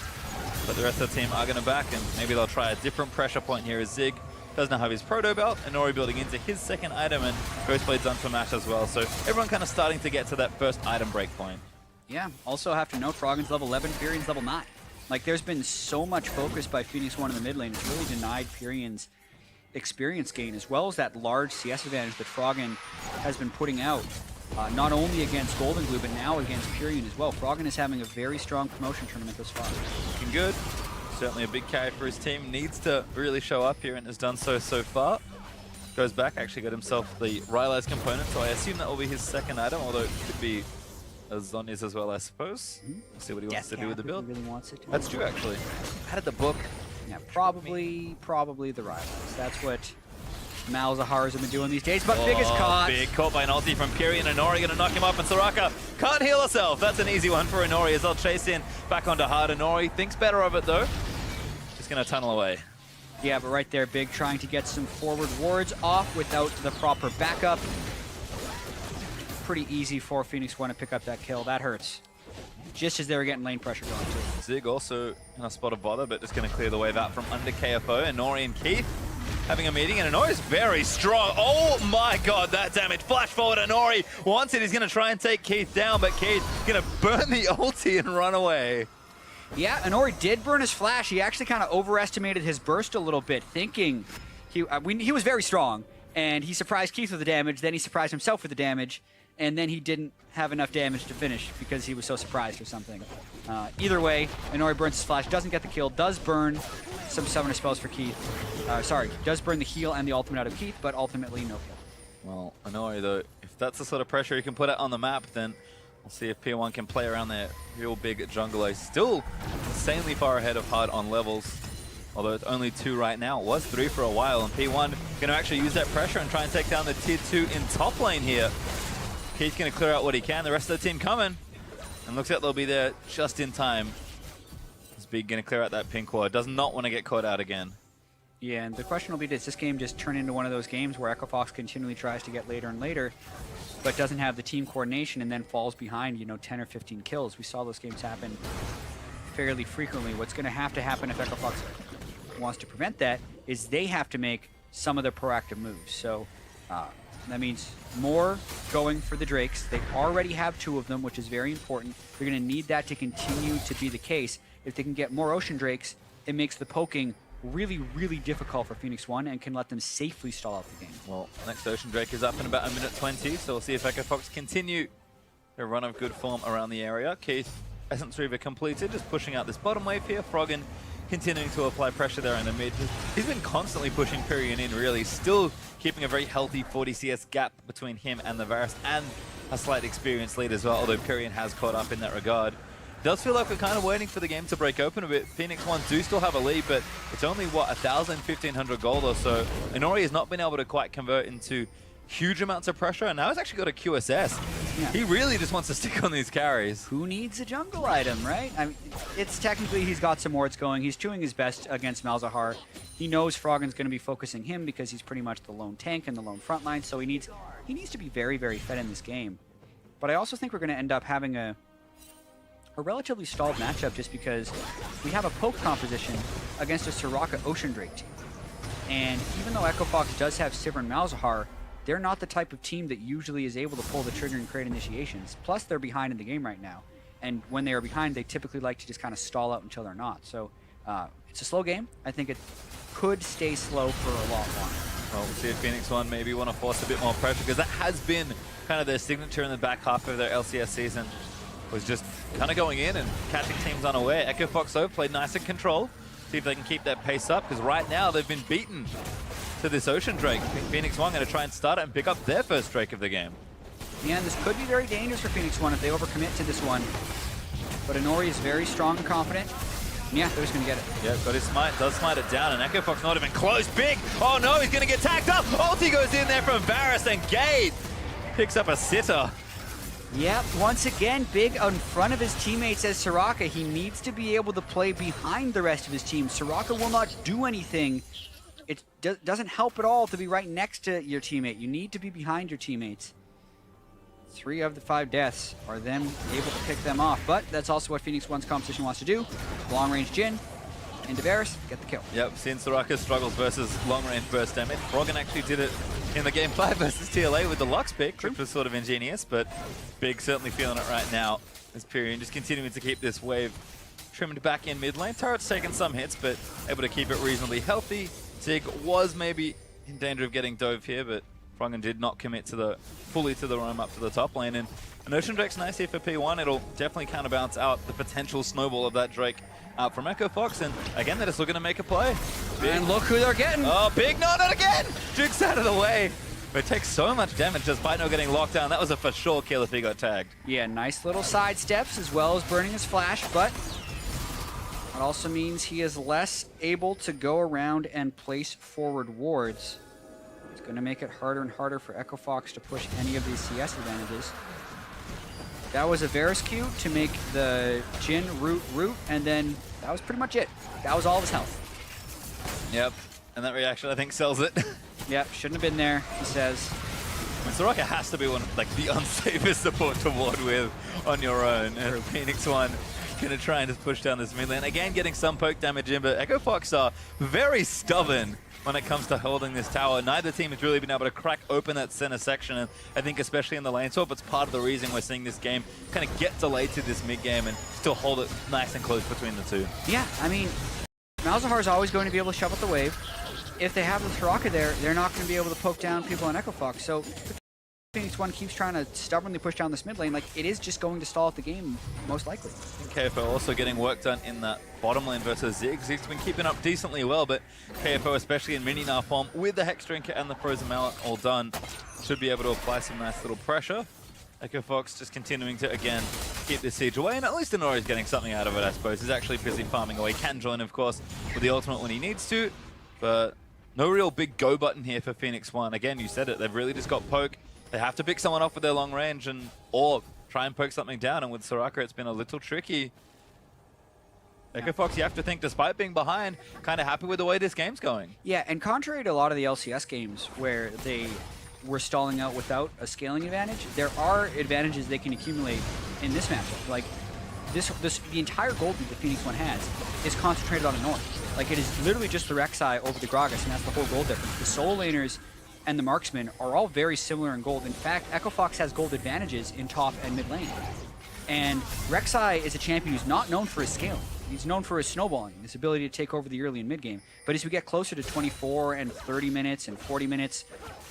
But the rest of the team are going to back, and maybe they'll try a different pressure point here as Zig does now have his Proto Belt, and Nori building into his second item, and Ghostblade's done for Mash as well. So everyone kind of starting to get to that first item break point. Yeah, also have to note Froggen's level 11, Pyrian's level 9. Like, there's been so much focus by Phoenix1 in the mid lane. It's really denied Pyrian's experience gain, as well as that large CS advantage that Froggen has been putting out, not only against Golden Glue, but now against Pyrian as well. Froggen is having a very strong promotion tournament this far. Looking good. Certainly a big carry for his team. Needs to really show up here and has done so far. Goes back, actually got himself the Rylai's component, so I assume that will be his second item, although it could be Zhonya's as well, I suppose. We'll see what he wants to do with the build. Really wants it to. That's true, actually. How did the book? Yeah, probably the Rylai's. That's what Malzahars have been doing these days, but biggest caught. Big caught by an ulti from Pyrian, and Inori gonna knock him up, and Soraka can't heal herself. That's an easy one for Inori as they'll chase in back onto hard. Inori thinks better of it though. Just gonna tunnel away. Yeah, but right there, Big trying to get some forward wards off without the proper backup. Pretty easy for Phoenix1 to pick up that kill. That hurts. Just as they were getting lane pressure going too. Zig also in a spot of bother, but just gonna clear the wave out from under KFO. Inori and Keith having a meeting, and Inori's very strong. Oh my god, that damage. Flash forward, Inori wants it. He's gonna try and take Keith down, but Keith gonna burn the ulti and run away. Yeah, Inori did burn his flash. He actually kind of overestimated his burst a little bit, thinking he was very strong, and he surprised Keith with the damage, then he surprised himself with the damage, and then he didn't have enough damage to finish because he was so surprised or something. Either way, Inori burns his flash, doesn't get the kill, does burn some summoner spells for Keith. Does burn the heal and the ultimate out of Keith, but ultimately no kill. Well, Inori though, if that's the sort of pressure you can put out on the map, then we'll see if P1 can play around their real big jungler. Still insanely far ahead of Hard on levels, although it's only 2 right now. It was 3 for a while, and P1 going to actually use that pressure and try and take down the tier 2 in top lane here. Keith's going to clear out what he can. The rest of the team coming, and looks like they'll be there just in time. Is Big going to clear out that pink ward. Does not want to get caught out again. Yeah, and the question will be, does this game just turn into one of those games where Echo Fox continually tries to get later and later, but doesn't have the team coordination and then falls behind, 10 or 15 kills? We saw those games happen fairly frequently. What's going to happen if Echo Fox wants to prevent that is they have to make some of the proactive moves. So that means more going for the Drakes. They already have 2 of them, which is very important. They're going to need that to continue to be the case. If they can get more Ocean Drakes, it makes the poking really, really difficult for Phoenix1 and can let them safely stall out the game. Well, next Ocean Drake is up in about 1:20, so we'll see if Echo Fox continue their run of good form around the area. Keith, Essence Reaver completed, just pushing out this bottom wave here. Froggen continuing to apply pressure there in the mid. He's been constantly pushing Pyrian in, really, still keeping a very healthy 40 CS gap between him and the Varus, and a slight experience lead as well, although Pyrian has caught up in that regard. Does feel like we're kind of waiting for the game to break open a bit. Phoenix1 do still have a lead, but it's only, what, 1,000, 1,500 gold or so. Inori has not been able to quite convert into huge amounts of pressure, and now he's actually got a QSS. Yeah. He really just wants to stick on these carries. Who needs a jungle item, right? I mean, it's technically he's got some wards going. He's doing his best against Malzahar. He knows Froggen's going to be focusing him because he's pretty much the lone tank and the lone frontline, so he needs to be very, very fed in this game. But I also think we're going to end up having a relatively stalled matchup just because we have a poke composition against a Soraka Ocean Drake team. And even though Echo Fox does have Sivir and Malzahar, they're not the type of team that usually is able to pull the trigger and create initiations. Plus, they're behind in the game right now. And when they are behind, they typically like to just kind of stall out until they're not. So it's a slow game. I think it could stay slow for a lot longer. Well, we'll see if Phoenix1 maybe want to force a bit more pressure, because that has been kind of their signature in the back half of their LCS season, was just kind of going in and catching teams unaware. Echo Fox, though, played nice and control. See if they can keep that pace up, because right now they've been beaten to this Ocean Drake. Phoenix1 going to try and start it and pick up their first Drake of the game. Yeah, and this could be very dangerous for Phoenix1 if they overcommit to this one. But Inori is very strong and confident. Yeah, they're just going to get it. Yeah, got his smite, does smite it down, and Echo Fox not even close. Big! Oh no, he's going to get tagged up! Ulti goes in there from Varus, and Gate picks up a sitter. Yep, once again, Big in front of his teammates as Soraka. He needs to be able to play behind the rest of his team. Soraka will not do anything. It doesn't help at all to be right next to your teammate. You need to be behind your teammates. 3 of the 5 deaths are them able to pick them off, but that's also what Phoenix1's composition wants to do. Long-range Jhin, into Varus, get the kill. Yep, seen Soraka struggles versus long-range burst damage. Froggen actually did it in the game 5 versus TLA with the Lux pick, which was sort of ingenious, but Big certainly feeling it right now. This Pyrion just continuing to keep this wave trimmed back in mid lane. Turret's taken some hits, but able to keep it reasonably healthy. Zig was maybe in danger of getting dove here, but Froggen did not commit to fully to the roam up to the top lane. And an Ocean Drake's nice here for P1. It'll definitely counterbalance out the potential snowball of that Drake out from Echo Fox. And again, they're just looking to make a play. Big. And look who they're getting. Oh, Big, no, not again! Duke's out of the way. But it takes so much damage just by not getting locked down. That was a for sure kill if he got tagged. Yeah, nice little side steps as well as burning his flash, but it also means he is less able to go around and place forward wards. It's going to make it harder and harder for Echo Fox to push any of these CS advantages. That was a Varus Q to make the Jhin root, and then that was pretty much it. That was all of his health. Yep, and that reaction I think sells it. Yep, shouldn't have been there, he says. I mean, Soraka has to be one of like the unsafest support to ward with on your own, and Phoenix1 gonna try and just push down this mid lane. Again, getting some poke damage in, but Echo Fox are very stubborn when it comes to holding this tower. Neither team has really been able to crack open that center section, and I think especially in the lane swap, it's part of the reason we're seeing this game kind of get delayed to this mid game and still hold it nice and close between the two. Yeah, I mean, Malzahar is always going to be able to shove out the wave. If they have the Soraka there, they're not going to be able to poke down people on Echo Fox. So if Phoenix1 keeps trying to stubbornly push down this mid lane, like, it is just going to stall out the game, most likely. KFO also getting work done in that bottom lane versus Zig. Zig's been keeping up decently well, but KFO, especially in mini-Nar form, with the Hex Drinker and the Frozen Mallet all done, should be able to apply some nice little pressure. Echo Fox just continuing to, again, keep this siege away, and at least Inori's getting something out of it, I suppose. He's actually busy farming away. Can join, of course, with the ultimate when he needs to, but no real big go button here for Phoenix1. Again, you said it, they've really just got poke. They have to pick someone off with their long range or try and poke something down, and with Soraka it's been a little tricky. Echo Fox, you have to think, despite being behind, kind of happy with the way this game's going. Yeah, and contrary to a lot of the LCS games where they were stalling out without a scaling advantage, there are advantages they can accumulate in this matchup. Like, the entire gold lead that Phoenix1 has is concentrated on the north. Like, it is literally just the Rek'Sai over the Gragas, and that's the whole gold difference. The solo laners and the marksmen are all very similar in gold. In fact, Echo Fox has gold advantages in top and mid lane. And Rek'Sai is a champion who's not known for his scaling. He's known for his snowballing, his ability to take over the early and mid game. But as we get closer to 24 and 30 minutes and 40 minutes,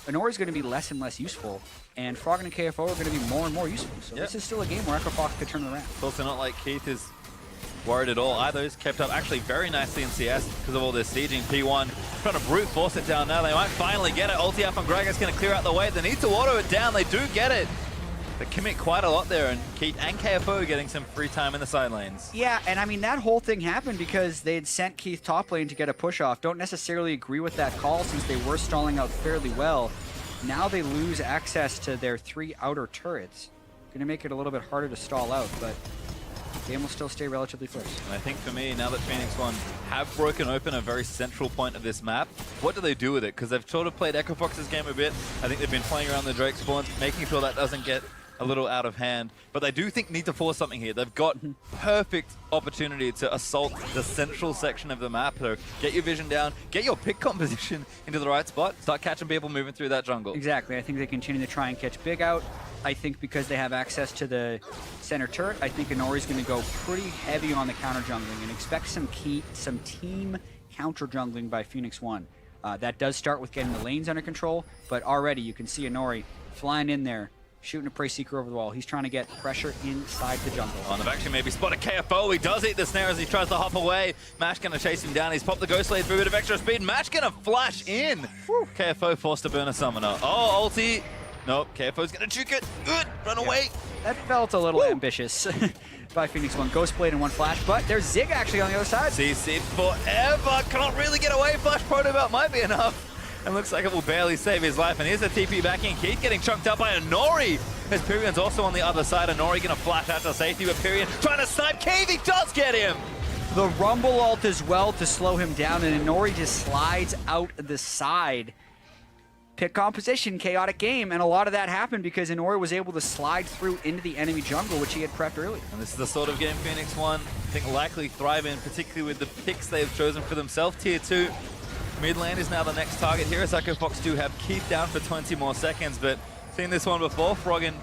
Honora is going to be less and less useful, and Froggen and KFO are going to be more and more useful. So This is still a game where Echo Fox could turn it around. It's also not like Keith is worried at all either. He's kept up actually very nicely in CS because of all this sieging. P1 trying to brute force it down now. They might finally get it. Ulti up on Gragas going to clear out the way. They need to auto it down. They do get it. They commit quite a lot there, and Keith and KFO getting some free time in the side lanes. Yeah, and I mean, that whole thing happened because they had sent Keith top lane to get a push off. Don't necessarily agree with that call since they were stalling out fairly well. Now they lose access to their 3 outer turrets. Going to make it a little bit harder to stall out, but the game will still stay relatively close. And I think for me, now that Phoenix1 have broken open a very central point of this map, what do they do with it? Because they've sort of played Echo Fox's game a bit. I think they've been playing around the Drake spawns, making sure that doesn't get a little out of hand, but they do need to force something here. They've got perfect opportunity to assault the central section of the map. So get your vision down, get your pick composition into the right spot, start catching people moving through that jungle. Exactly. I think they continue to try and catch Big out. I think because they have access to the center turret, I think Inori's going to go pretty heavy on the counter jungling and expect some team counter jungling by Phoenix1. That does start with getting the lanes under control, but already you can see Inori flying in there, shooting a Prey Seeker over the wall. He's trying to get pressure inside the jungle. Oh, and they've actually maybe spotted KFO. He does eat the snare as he tries to hop away. Mash going to chase him down. He's popped the Ghost Blade for a bit of extra speed. Mash going to flash in. Woo. KFO forced to burn a summoner. Oh, ulti. Nope, KFO's going to juke it. Good. Run away. That felt a little ambitious by Phoenix1. Ghost Blade and 1 flash, but there's Zig actually on the other side. CC'd forever. Can't really get away. Flash Proto Belt might be enough. And looks like it will barely save his life. And here's the TP back in. Keith getting chunked up by Inori. As Pyrion's also on the other side. Inori going to flash out to safety, but Pyrion trying to snipe Keith. He does get him. The Rumble ult as well to slow him down, and Inori just slides out the side. Pick composition, chaotic game, and a lot of that happened because Inori was able to slide through into the enemy jungle, which he had prepped earlier. And this is the sort of game Phoenix1 think likely thrive in, particularly with the picks they've chosen for themselves. Tier 2 mid lane is now the next target here, as Echo Fox do have Keith down for 20 more seconds, but seen this one before, Froggen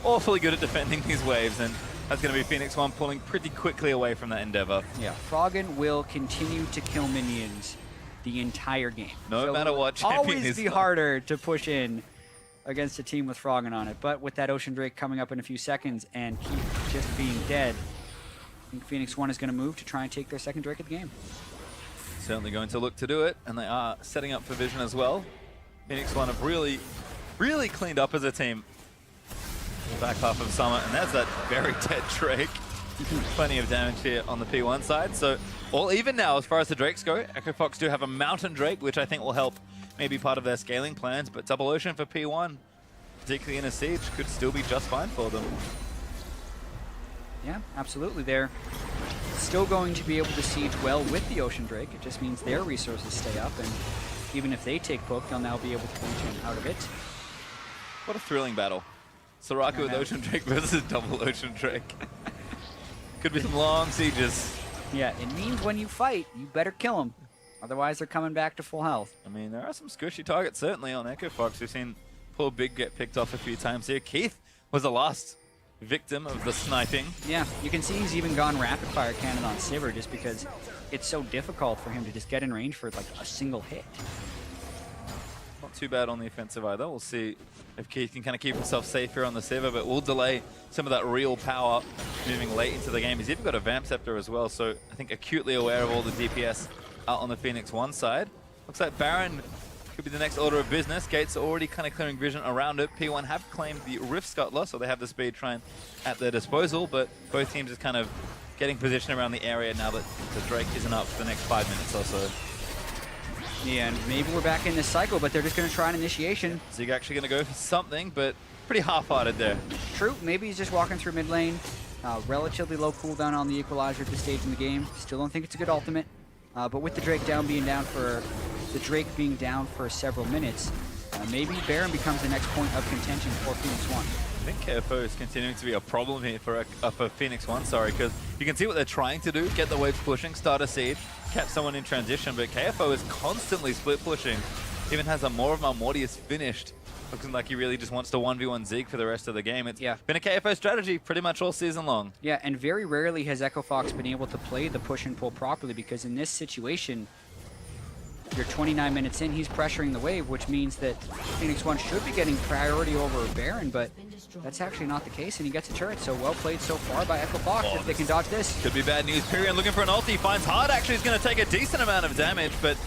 awfully good at defending these waves, and that's going to be Phoenix1 pulling pretty quickly away from that endeavor. Yeah, Froggen will continue to kill minions the entire game. No matter what champion always is be harder to push in against a team with Froggen on it, but with that Ocean Drake coming up in a few seconds and Keith just being dead, I think Phoenix1 is going to move to try and take their second Drake of the game. Certainly going to look to do it, and they are setting up for Vision as well. Phoenix1 have really cleaned up as a team in the back half of summer, and that's that very dead Drake. Plenty of damage here on the P1 side, so all even now as far as the Drakes go. Echo Fox do have a Mountain Drake, which I think will help maybe part of their scaling plans, but Double Ocean for P1, particularly in a siege, could still be just fine for them. Yeah, absolutely. They're still going to be able to siege well with the Ocean Drake. It just means their resources stay up, and even if they take poke, they'll now be able to reach in out of it. What a thrilling battle. Soraka with Ocean Drake versus Double Ocean Drake. Could be some long sieges. Yeah, it means when you fight, you better kill them. Otherwise, they're coming back to full health. I mean, there are some squishy targets, certainly, on Echo Fox. We've seen poor Big get picked off a few times here. Keith was the last victim of the sniping. Yeah, you can see he's even gone rapid fire cannon on Sivir just because it's so difficult for him to just get in range for like a single hit. Not too bad on the offensive either. We'll see if Keith can kind of keep himself safe here on the Sivir, but we'll delay some of that real power moving late into the game. He's even got a Vamp Scepter as well, so I think acutely aware of all the DPS out on the Phoenix1 side. Looks like Baron could be the next order of business. Gates are already kind of clearing vision around it. P1 have claimed the Rift Scuttler, so they have the speed train at their disposal, but both teams are kind of getting position around the area now that the Drake isn't up for the next 5 minutes or so. Yeah, and maybe we're back in this cycle, but they're just going to try an initiation. Zig actually going to go for something, but pretty half-hearted there. True, maybe he's just walking through mid lane. Relatively low cooldown on the Equalizer at this stage in the game. Still don't think it's a good ultimate. But with the Drake being down for several minutes, maybe Baron becomes the next point of contention for Phoenix1. I think KFO is continuing to be a problem here for Phoenix1, sorry, because you can see what they're trying to do, get the waves pushing, start a siege, catch someone in transition, but KFO is constantly split pushing, even has a more of Mortius finished. Looking like he really just wants to 1v1 Zeke for the rest of the game. It's been a KFO strategy pretty much all season long. Yeah, and very rarely has Echo Fox been able to play the push and pull properly, because in this situation, you're 29 minutes in, he's pressuring the wave, which means that Phoenix1 should be getting priority over Baron, but that's actually not the case, and he gets a turret, so well played so far by Echo Fox if they can dodge this. Could be bad news. Pyrion looking for an ulti, finds Hard, actually is going to take a decent amount of damage, but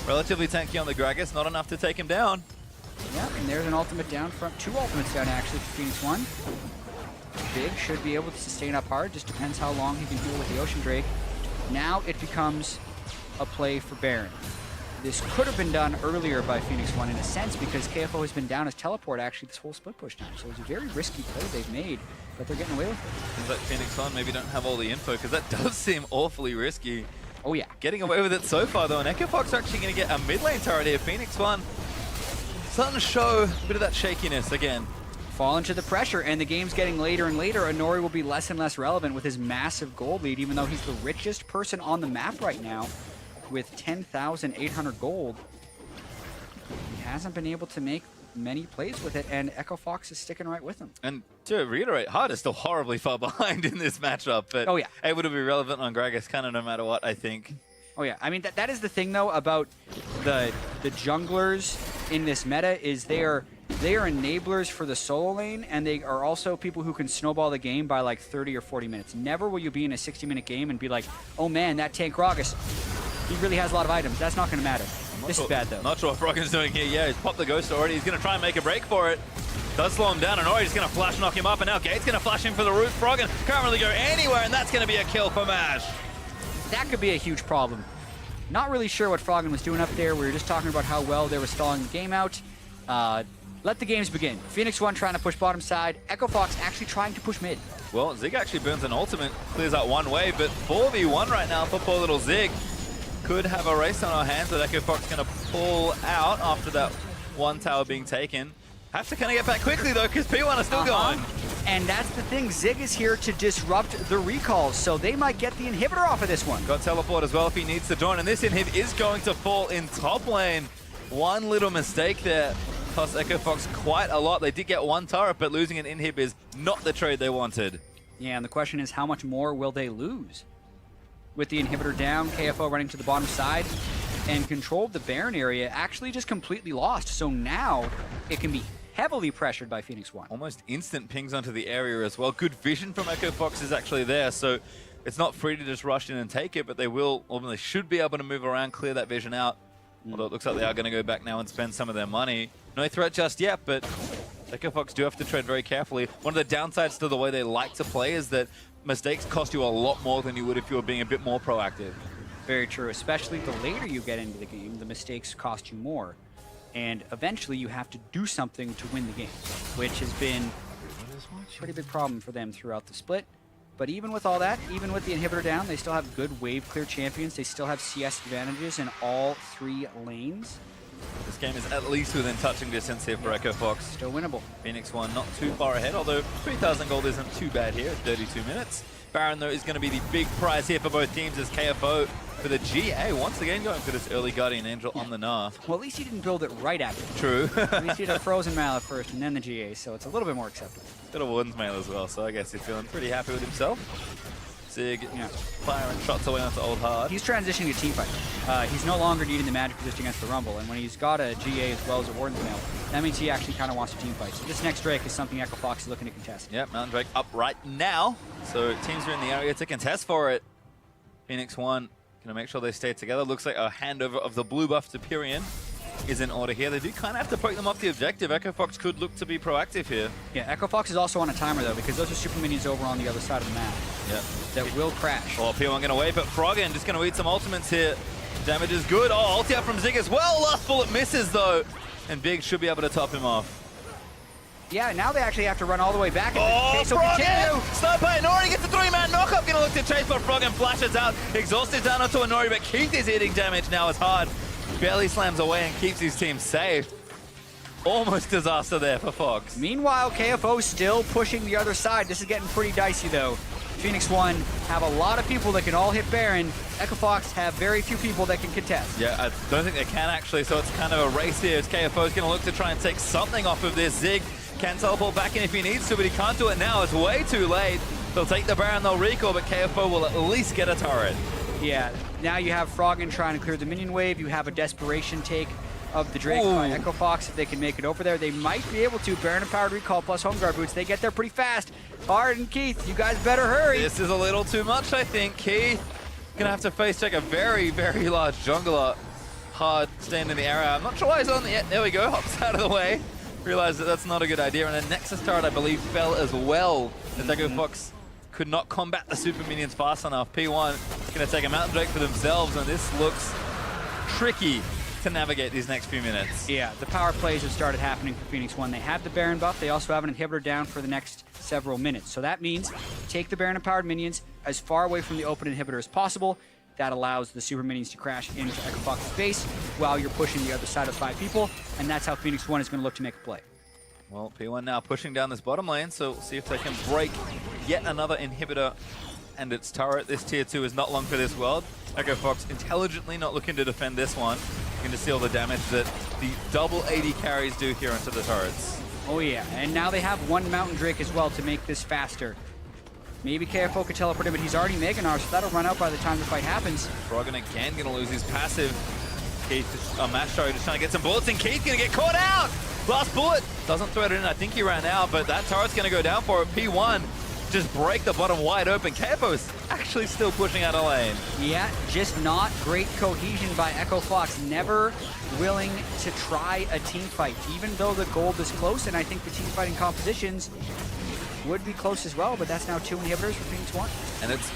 relatively tanky on the Gragas, not enough to take him down. Yeah, and there's an ultimate down from, 2 ultimates down actually for Phoenix1. Big should be able to sustain up Hard, just depends how long he can deal with the Ocean Drake. Now it becomes a play for Baron. This could have been done earlier by Phoenix1 in a sense, because KFO has been down as teleport actually this whole split push time. So it's a very risky play they've made, but they're getting away with it. Seems like Phoenix1 maybe don't have all the info, because that does seem awfully risky. Oh yeah. Getting away with it so far though, and Echo Fox are actually going to get a mid lane turret here. Phoenix1 starting to show a bit of that shakiness again. Fall into the pressure, and the game's getting later and later. Inori will be less and less relevant with his massive gold lead, even though he's the richest person on the map right now with 10,800 gold. He hasn't been able to make many plays with it, and Echo Fox is sticking right with him. And to reiterate, Hard is still horribly far behind in this matchup, but able to be relevant on Gragas kind of no matter what, I think. Oh yeah, I mean, that is the thing though about the junglers in this meta, is they are enablers for the solo lane, and they are also people who can snowball the game by like 30 or 40 minutes. Never will you be in a 60-minute game and be like, oh man, that tank Gragas, he really has a lot of items. That's not going to matter. This is bad though. Not sure what Froggen's doing here. Yeah, he's popped the ghost already. He's going to try and make a break for it. Does slow him down, and Ori's going to flash knock him up, and now Gate's going to flash him for the roof. Froggen can't really go anywhere, and that's going to be a kill for Mash. That could be a huge problem. Not really sure what Froggen was doing up there. We were just talking about how well they were stalling the game out. Let the games begin. Phoenix1 trying to push bottom side. Echo Fox actually trying to push mid. Well, Zig actually burns an ultimate, clears out one wave, but 4v1 right now for poor little Zig. Could have a race on our hands, but Echo Fox going to pull out after that one tower being taken. Have to kind of get back quickly though, because P1 are still going. And that's the thing, Zig is here to disrupt the recalls, so they might get the inhibitor off of this one. Got teleport as well if he needs to join, and this inhib is going to fall in top lane. One little mistake there cost Echo Fox quite a lot. They did get one turret, but losing an inhib is not the trade they wanted. Yeah, and the question is, how much more will they lose? With the inhibitor down, KFO running to the bottom side, and control of the Baron area actually just completely lost. So now it can be heavily pressured by Phoenix1. Almost instant pings onto the area as well. Good vision from Echo Fox is actually there, so it's not free to just rush in and take it, but they will, or they should be able to move around, clear that vision out. Although it looks like they are going to go back now and spend some of their money. No threat just yet, but Echo Fox do have to tread very carefully. One of the downsides to the way they like to play is that mistakes cost you a lot more than you would if you were being a bit more proactive. Very true, especially the later you get into the game, the mistakes cost you more. And eventually you have to do something to win the game, which has been a pretty big problem for them throughout the split. But even with all that, even with the inhibitor down, they still have good wave clear champions. They still have CS advantages in all 3 lanes. This game is at least within touching distance here for Echo Fox. Still winnable. Phoenix1 not too far ahead, although 3,000 gold isn't too bad here at 32 minutes. Baron, though, is going to be the big prize here for both teams as KFO for the GA once again going for this early Guardian Angel on the Narth. Well, at least he didn't build it right after. True. At least he did a Frozen Mallet first and then the GA, so it's a little bit more acceptable. Got a Warden's Mail as well, so I guess he's feeling pretty happy with himself. Zig firing shots away onto Old Hard. He's transitioning to teamfight. He's no longer needing the magic resist against the Rumble, and when he's got a GA as well as a Warden's Mail, that means he actually kind of wants to teamfight. So this next Drake is something Echo Fox is looking to contest. Yep, Mountain Drake up right now. So teams are in the area to contest for it. Phoenix1 gonna make sure they stay together. Looks like a handover of the blue buff to Pyrian is in order here. They do kind of have to poke them off the objective. Echo Fox could look to be proactive here. Yeah, Echo Fox is also on a timer though, because those are super minions over on the other side of the map. Yep. That will crash. Oh, P1 gonna wait, but Froggen just gonna eat some ultimates here. Damage is good. Oh, ulti out from Zig as well. Last bullet misses though. And Big should be able to top him off. Yeah, now they actually have to run all the way back. Oh, Froggen! Start by Inori, gets a 3-man knockup. Gonna look to chase, but Froggen flashes out. Exhausted down onto Inori, but Keith is eating damage now as Hard barely slams away and keeps his team safe. Almost disaster there for Fox. Meanwhile, KFO still pushing the other side. This is getting pretty dicey though. Phoenix1 have a lot of people that can all hit Baron. Echo Fox have very few people that can contest. Yeah, I don't think they can actually, so it's kind of a race here as KFO's gonna look to try and take something off of this. Zig can teleport back in if he needs to, but he can't do it now. It's way too late. They'll take the Baron, they'll recall, but KFO will at least get a turret. Yeah, now you have Froggen trying to clear the minion wave. You have a desperation take of the Drake by Echo Fox. If they can make it over there, they might be able to. Baron Empowered Recall plus Home Guard Boots. They get there pretty fast. Hard and Keith, you guys better hurry. This is a little too much, I think. Keith gonna have to face check a very, very large jungler. Hard staying in the area. I'm not sure why he's on the yet. There we go, hops out of the way. Realized that that's not a good idea. And then Nexus turret, I believe, fell as well. As Echo Fox could not combat the super minions fast enough. P1 gonna take a Mountain Drake for themselves, and this looks tricky to navigate these next few minutes. Yeah, the power plays have started happening for Phoenix1. They have the Baron buff. They also have an inhibitor down for the next several minutes. So that means take the Baron empowered minions as far away from the open inhibitor as possible. That allows the super minions to crash into Echo Fox's base while you're pushing the other side of 5 people, and that's how Phoenix1 is going to look to make a play. Well, P1 now pushing down this bottom lane, so we'll see if they can break yet another inhibitor and its turret. This tier 2 is not long for this world. Echo Fox intelligently not looking to defend this one. Looking to see all the damage that the double 80 carries do here into the turrets. Oh yeah, and now they have one Mountain Drake as well to make this faster. Maybe KFO could teleport him, but he's already Meganar, so that'll run out by the time the fight happens. Froggen again gonna lose his passive. Keith, Mash Show just trying to get some bullets, and Keith gonna get caught out! Last bullet doesn't thread it in. I think he ran out, but that turret's gonna go down for it. P1 just break the bottom wide open. KFO's actually still pushing out a lane. Yeah, just not great cohesion by Echo Fox. Never willing to try a team fight, even though the gold is close, and I think the team fighting compositions would be close as well, but that's now 2 inhibitors for Phoenix1. And it's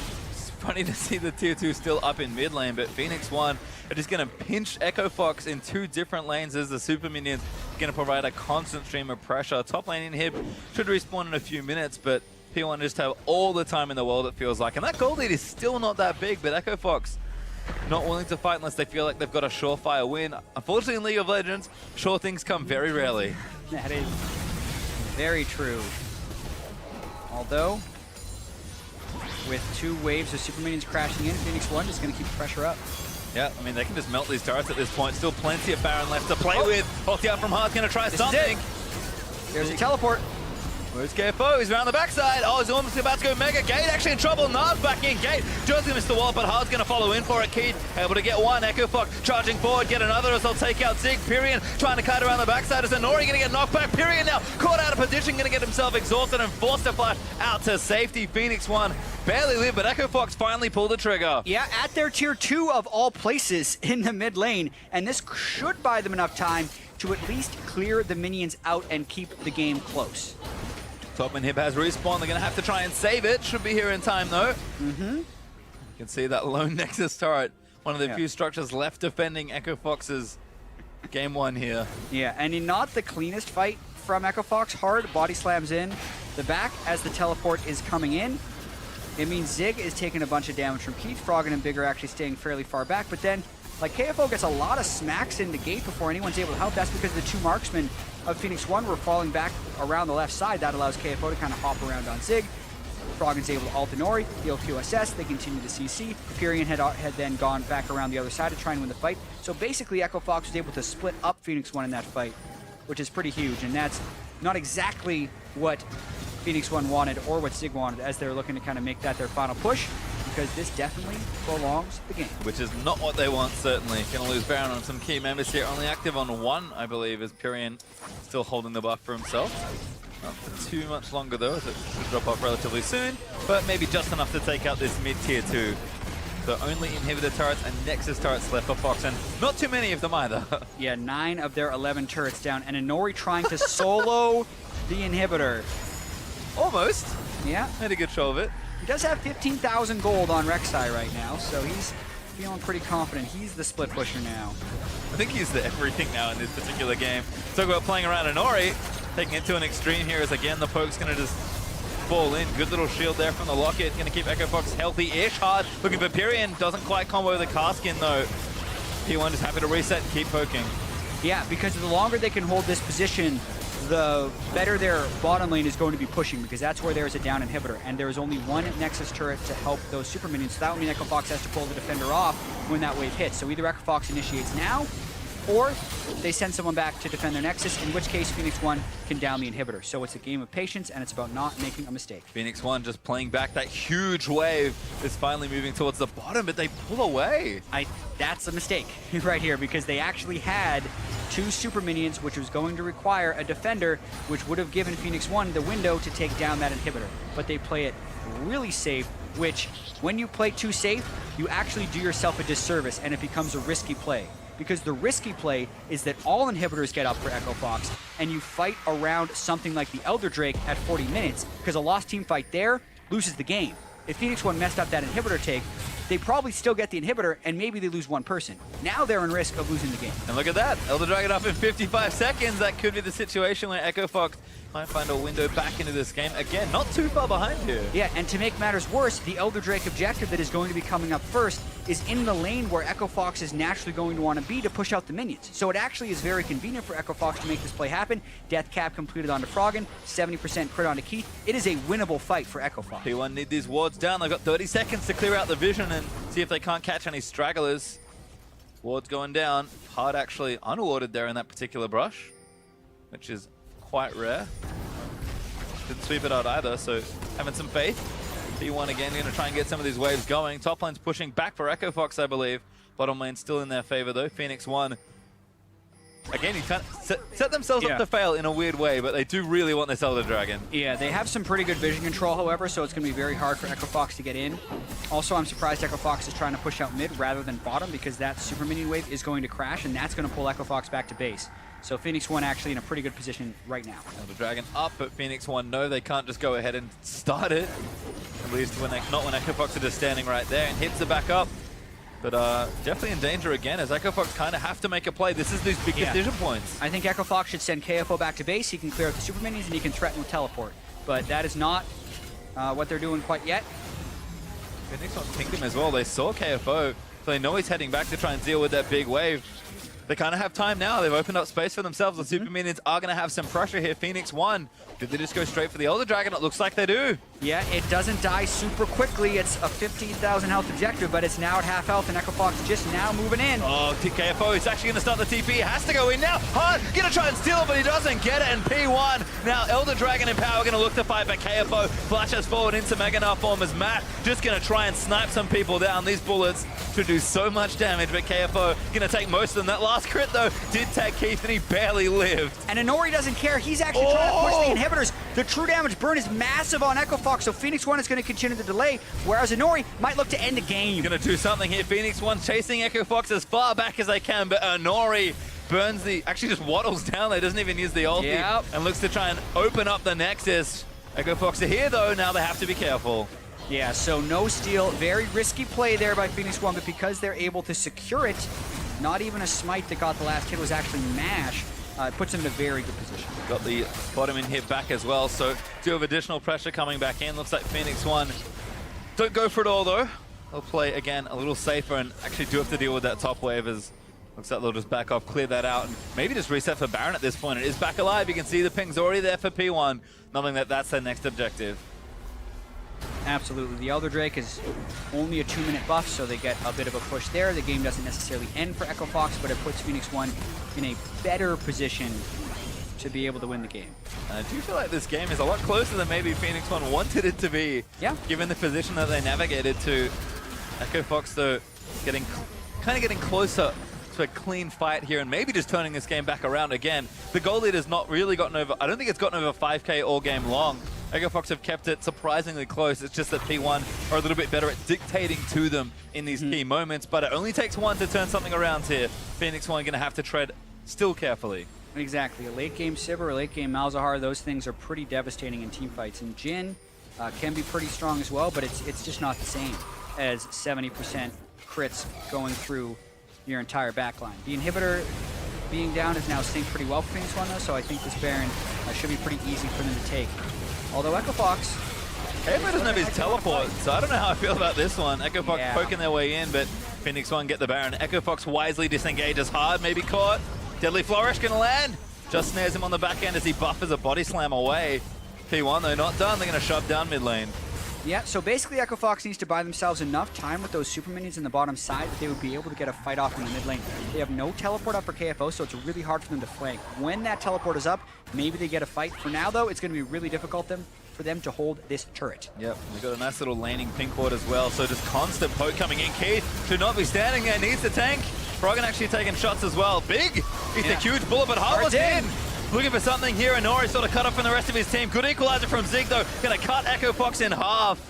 funny to see the tier 2 still up in mid lane, but Phoenix1 are just going to pinch Echo Fox in 2 different lanes as the super minions going to provide a constant stream of pressure. Top lane inhib should respawn in a few minutes, but P1 just have all the time in the world, it feels like. And that gold lead is still not that big, but Echo Fox not willing to fight unless they feel like they've got a surefire win. Unfortunately, in League of Legends, sure things come very rarely. That is very true. Although, with 2 waves of super minions crashing in, Phoenix1 is going to keep the pressure up. Yeah, I mean, they can just melt these turrets at this point. Still plenty of Baron left to play with. Ulti out from Hard's going to try something. There's a teleport. Where's KFO? He's around the backside. Oh, he's almost about to go Mega. Gate actually in trouble. Nars back in. Gate just gonna miss the wall, but Hard's gonna follow in for it. Keith able to get one. Echo Fox charging forward, get another as they'll take out Zig. Pyrian trying to kite around the backside. Is Nori gonna get knocked back? Pyrian now caught out of position, gonna get himself exhausted and forced to flash out to safety. Phoenix1 barely lived, but Echo Fox finally pulled the trigger. Yeah, at their tier 2 of all places in the mid lane, and this should buy them enough time to at least clear the minions out and keep the game close. Topman Hip has respawn. They're going to have to try and save it. Should be here in time, though. You can see that lone Nexus turret. One of the few structures left defending Echo Fox's game 1 here. Yeah, and in not the cleanest fight from Echo Fox. Hard body slams in the back as the teleport is coming in. It means Zig is taking a bunch of damage from Keith. Froggen and Big are actually staying fairly far back, but then like KFO gets a lot of smacks in the gate before anyone's able to help. That's because the 2 marksmen of Phoenix1 were falling back around the left side. That allows KFO to kind of hop around on Zig. Froggen's able to ult the Nori, heal QSS, they continue to CC. Pyrian had then gone back around the other side to try and win the fight. So basically Echo Fox was able to split up Phoenix1 in that fight, which is pretty huge, and that's not exactly what Phoenix1 wanted or what Zig wanted as they're looking to kind of make that their final push, because this definitely prolongs the game. Which is not what they want, certainly. Gonna lose Baron on some key members here. Only active on 1, I believe, is Pyrian still holding the buff for himself. Not for too much longer, though, as it should drop off relatively soon, but maybe just enough to take out this mid-tier 2. So only inhibitor turrets and Nexus turrets left for Fox, and not too many of them either. Yeah, 9 of their 11 turrets down, and Nori trying to solo the inhibitor. Almost. Yeah. Made a good show of it. He does have 15,000 gold on Rek'Sai right now, so he's feeling pretty confident. He's the split pusher now. I think he's the everything now in this particular game. Talk about playing around Nori, taking it to an extreme here as again the poke's gonna just fall in. Good little shield there from the Locket, gonna keep Echo Fox healthy-ish. Hard looking for Pyrian, doesn't quite combo the Carskin though. P1 is happy to reset and keep poking. Yeah, because the longer they can hold this position, the better their bottom lane is going to be pushing, because that's where there's a down inhibitor, and there is only 1 Nexus turret to help those super minions. So that would mean Echo Fox has to pull the defender off when that wave hits. So either Echo Fox initiates now, or they send someone back to defend their Nexus, in which case Phoenix1 can down the inhibitor. So it's a game of patience, and it's about not making a mistake. Phoenix1 just playing back that huge wave is finally moving towards the bottom, but they pull away. That's a mistake right here, because they actually had 2 super minions, which was going to require a defender, which would have given Phoenix1 the window to take down that inhibitor. But they play it really safe, which when you play too safe, you actually do yourself a disservice, and it becomes a risky play. Because the risky play is that all inhibitors get up for Echo Fox, and you fight around something like the Elder Drake at 40 minutes, because a lost team fight there loses the game. If Phoenix1 messed up that inhibitor take, they probably still get the inhibitor, and maybe they lose 1 person. Now they're in risk of losing the game. And look at that, Elder Dragon up in 55 seconds. That could be the situation where Echo Fox might find a window back into this game. Again, not too far behind here. Yeah, and to make matters worse, the Elder Drake objective that is going to be coming up first is in the lane where Echo Fox is naturally going to want to be to push out the minions. So it actually is very convenient for Echo Fox to make this play happen. Death cap completed onto Froggen, 70% crit onto Keith. It is a winnable fight for Echo Fox. P1 need these wards down. They've got 30 seconds to clear out the vision and see if they can't catch any stragglers. Wards going down. Hard actually unwarded there in that particular brush, which is quite rare. Didn't sweep it out either, so having some faith. P1 again going to try and get some of these waves going. Top lane's pushing back for Echo Fox, I believe. Bottom lane still in their favor though. Phoenix1. Again, you kind of set themselves up to fail in a weird way, but they do really want this Elder Dragon. Yeah, they have some pretty good vision control, however, so it's going to be very hard for Echo Fox to get in. Also, I'm surprised Echo Fox is trying to push out mid rather than bottom, because that super minion wave is going to crash, and that's going to pull Echo Fox back to base. So Phoenix1 actually in a pretty good position right now. Elder Dragon up, but Phoenix1 no, they can't just go ahead and start it. At least when not when Echo Fox are just standing right there, and hits it back up. But definitely in danger again, as Echo Fox kind of have to make a play. This is these big decision points. I think Echo Fox should send KFO back to base. He can clear out the super minions and he can threaten with teleport. But that is not what they're doing quite yet. Phoenix1 pinged him as well. They saw KFO, so they know he's heading back to try and deal with that big wave. they kind of have time now. They've opened up space for themselves. The Super Minions are going to have some pressure here. Phoenix1, did they just go straight for the Elder Dragon? It looks like they do. Yeah, it doesn't die super quickly. It's a 15,000 health objective, but it's now at half health, and EchoFox just now moving in. Oh, KFO is actually going to start the TP. He has to go in now. Hard, going to try and steal it, but he doesn't get it. And P1, now Elder Dragon and Power going to look to fight, but KFO flashes forward into Mega Knight form as Matt just going to try and snipe some people down. These bullets should do so much damage, but KFO going to take most of them. That last crit, though, did tag Keith, and he barely lived. And Inori doesn't care. He's actually trying to push the inhibitors. The true damage burn is massive on EchoFox, so Phoenix1 is going to continue the delay, whereas Inori might look to end the game. Going to do something here. Phoenix1 chasing EchoFox as far back as they can, but Inori burns actually just waddles down there, doesn't even use the ulti, and looks to try and open up the Nexus. EchoFox are here, though. Now they have to be careful. Yeah, so no steal. Very risky play there by Phoenix1, but because they're able to secure it, not even a smite that got the last hit was actually Mash. It puts them in a very good position. Got the bottom in hit back as well, so do have additional pressure coming back in. Looks like Phoenix1 don't go for it all, though. They'll play, again, a little safer and actually do have to deal with that top wave as looks like they'll just back off, clear that out, and maybe just reset for Baron at this point. It is back alive. You can see the ping's already there for P1, knowing that that's their next objective. Absolutely. The Elder Drake is only a 2-minute buff, so they get a bit of a push there. The game doesn't necessarily end for EchoFox, but it puts Phoenix1 in a better position to be able to win the game. And I do feel like this game is a lot closer than maybe Phoenix1 wanted it to be. Yeah. Given the position that they navigated to. EchoFox, though, kind of getting closer to a clean fight here and maybe just turning this game back around again. The goal leader's not really gotten over, I don't think it's gotten over 5K all game long. EchoFox have kept it surprisingly close. It's just that P1 are a little bit better at dictating to them in these key moments, but it only takes one to turn something around here. Phoenix1 going to have to tread still carefully. Exactly. A late game Sivir, a late game Malzahar, those things are pretty devastating in team fights. And Jhin can be pretty strong as well, but it's just not the same as 70% crits going through your entire backline. The inhibitor being down is now synced pretty well for Phoenix1 though, so I think this Baron should be pretty easy for them to take. Although EchoFox... KFO doesn't have his teleport, so I don't know how I feel about this one. EchoFox poking their way in, but Phoenix1 get the Baron. EchoFox wisely disengages hard, maybe caught. Deadly Flourish gonna land. Just snares him on the back end as he buffers a body slam away. P1 though, not done. They're gonna shove down mid lane. Yeah, so basically EchoFox needs to buy themselves enough time with those super minions in the bottom side that they would be able to get a fight off in the mid lane. They have no teleport up for KFO, so it's really hard for them to flank. When that teleport is up, maybe they get a fight. For now, though, it's going to be really difficult for them to hold this turret. Yep, they've got a nice little laning pink ward as well, so just constant poke coming in. Keith should not be standing there, needs the tank. Froggen actually taking shots as well. Big! He's a huge bullet, but Heartless in! Looking for something here, and Nori sort of cut off from the rest of his team. Good equalizer from Zig, though. Gonna cut EchoFox in half.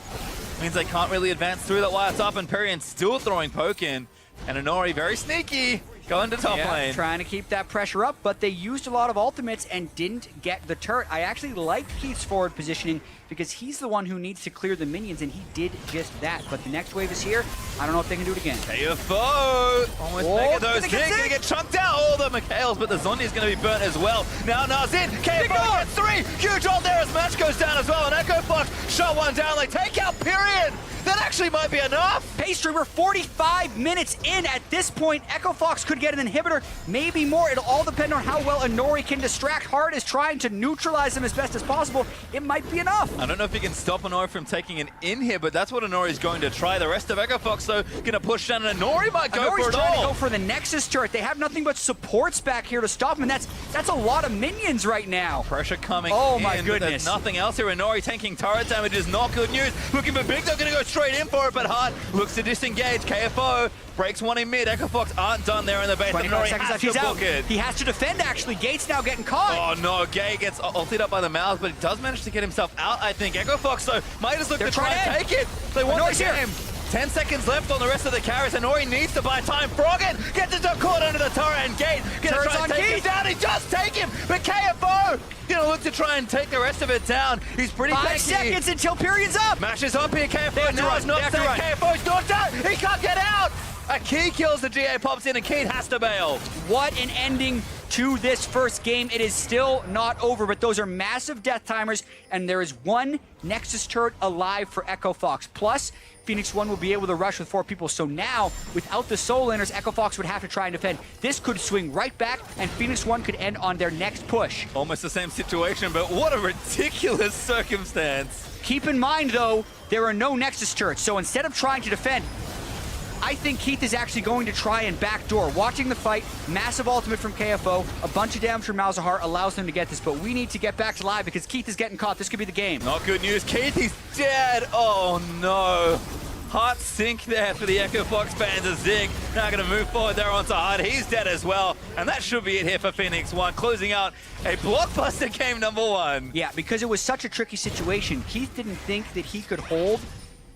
Means they can't really advance through that while it's up, and Perian still throwing poke in. And Inori, very sneaky, going to top lane. Trying to keep that pressure up, but they used a lot of ultimates and didn't get the turret. I actually like Keith's forward positioning because he's the one who needs to clear the minions, and he did just that. But the next wave is here. I don't know if they can do it again. KFO! Almost mega those. They're going to get chunked out. All the Mikhails, but the Zonya's going to be burnt as well. Now Nazin, KFO gets 3! Huge ult there as Match goes down as well, and EchoFox shot one down. Like, take out Period! That actually might be enough! Pastry, we're 45 minutes in at this point. EchoFox could get an inhibitor, maybe more. It'll all depend on how well Inori can distract. Hard is trying to neutralize them as best as possible. It might be enough. I don't know if he can stop Inori from taking an in here, but that's what Inori's going to try. The rest of EchoFox, though, going to push down, and Inori might go for it trying all. To go for the Nexus turret. They have nothing but supports back here to stop him, and that's a lot of minions right now. Pressure coming Oh in, my but goodness. there's nothing else here. Inori taking turret damage is not good news. Looking for Big, they're going to go straight in for it, but Hart looks to disengage. KFO breaks one in mid. EchoFox aren't done there in the base. 25 seconds left. He's out. It. He has to defend, actually. Gate's now getting caught. Oh no, Gay gets ulted up by the mouth, but he does manage to get himself out, I think. EchoFox, though, might just look to try and take it. They want to get him. 10 seconds left on the rest of the carries, and Nori needs to buy time. Froggen gets himself caught under the turret, and Gate gonna try and take him down. He does take him, but KFO gonna look to try and take the rest of it down. He's pretty 5 tanky. seconds until period's up. Mash is up here. KFO now is not safe. KFO's not down. He can't get out. A key kills the GA, pops in, and Keith has to bail. What an ending to this first game. It is still not over, but those are massive death timers, and there is one Nexus turret alive for EchoFox. Plus, Phoenix1 will be able to rush with 4 people. So now, without the Soul Laners, Echo Fox would have to try and defend. This could swing right back, and Phoenix1 could end on their next push. Almost the same situation, but what a ridiculous circumstance. Keep in mind, though, there are no Nexus turrets, so instead of trying to defend, I think Keith is actually going to try and backdoor. Watching the fight, massive ultimate from KFO, a bunch of damage from Malzahar allows them to get this, but we need to get back to live because Keith is getting caught. This could be the game. Not good news. Keith, he's dead. Oh, no. Heart sink there for the Echo Fox fans as Zig now going to move forward there onto Hard. He's dead as well, and that should be it here for Phoenix1, closing out a blockbuster game #1. Yeah, because it was such a tricky situation. Keith didn't think that he could hold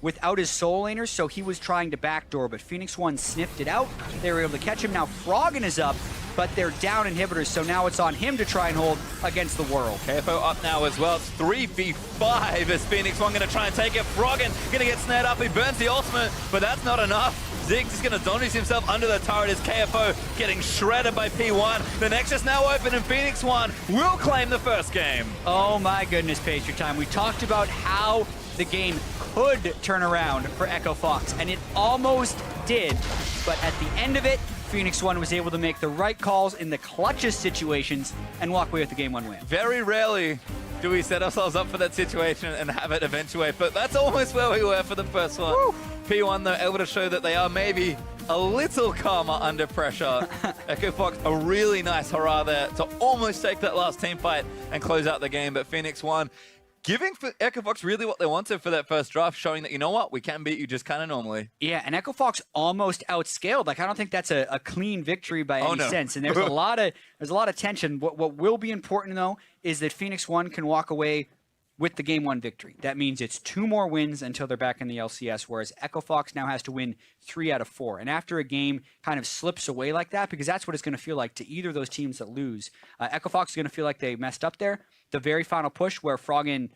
without his Soul Laners, so he was trying to backdoor, but Phoenix1 sniffed it out. They were able to catch him. Now Froggen is up, but they're down inhibitors, so now it's on him to try and hold against the world. KFO up now as well. It's 3v5 as Phoenix1 going to try and take it. Froggen going to get snared up. He burns the ultimate, but that's not enough. Ziggs is going to zonies himself under the turret as KFO getting shredded by P1. The Nexus now open and Phoenix1 will claim the first game. Oh my goodness, Patriot Time. We talked about how the game could turn around for Echo Fox, and it almost did, but at the end of it, Phoenix1 was able to make the right calls in the clutchest situations and walk away with the Game 1 win. Very rarely do we set ourselves up for that situation and have it eventuate, but that's almost where we were for the first one. Woo. P1, though, able to show that they are maybe a little calmer under pressure. Echo Fox, a really nice hurrah there to almost take that last team fight and close out the game, but Phoenix1 giving Echo Fox really what they wanted for that first draft, showing that, you know what, we can beat you just kind of normally. Yeah, and Echo Fox almost outscaled. Like, I don't think that's a clean victory by any sense. And there's a lot of tension. What will be important, though, is that Phoenix1 can walk away with the Game 1 victory. That means it's 2 more wins until they're back in the LCS, whereas Echo Fox now has to win 3 out of 4. And after a game kind of slips away like that, because that's what it's going to feel like to either of those teams that lose, Echo Fox is going to feel like they messed up there. The very final push where Froggen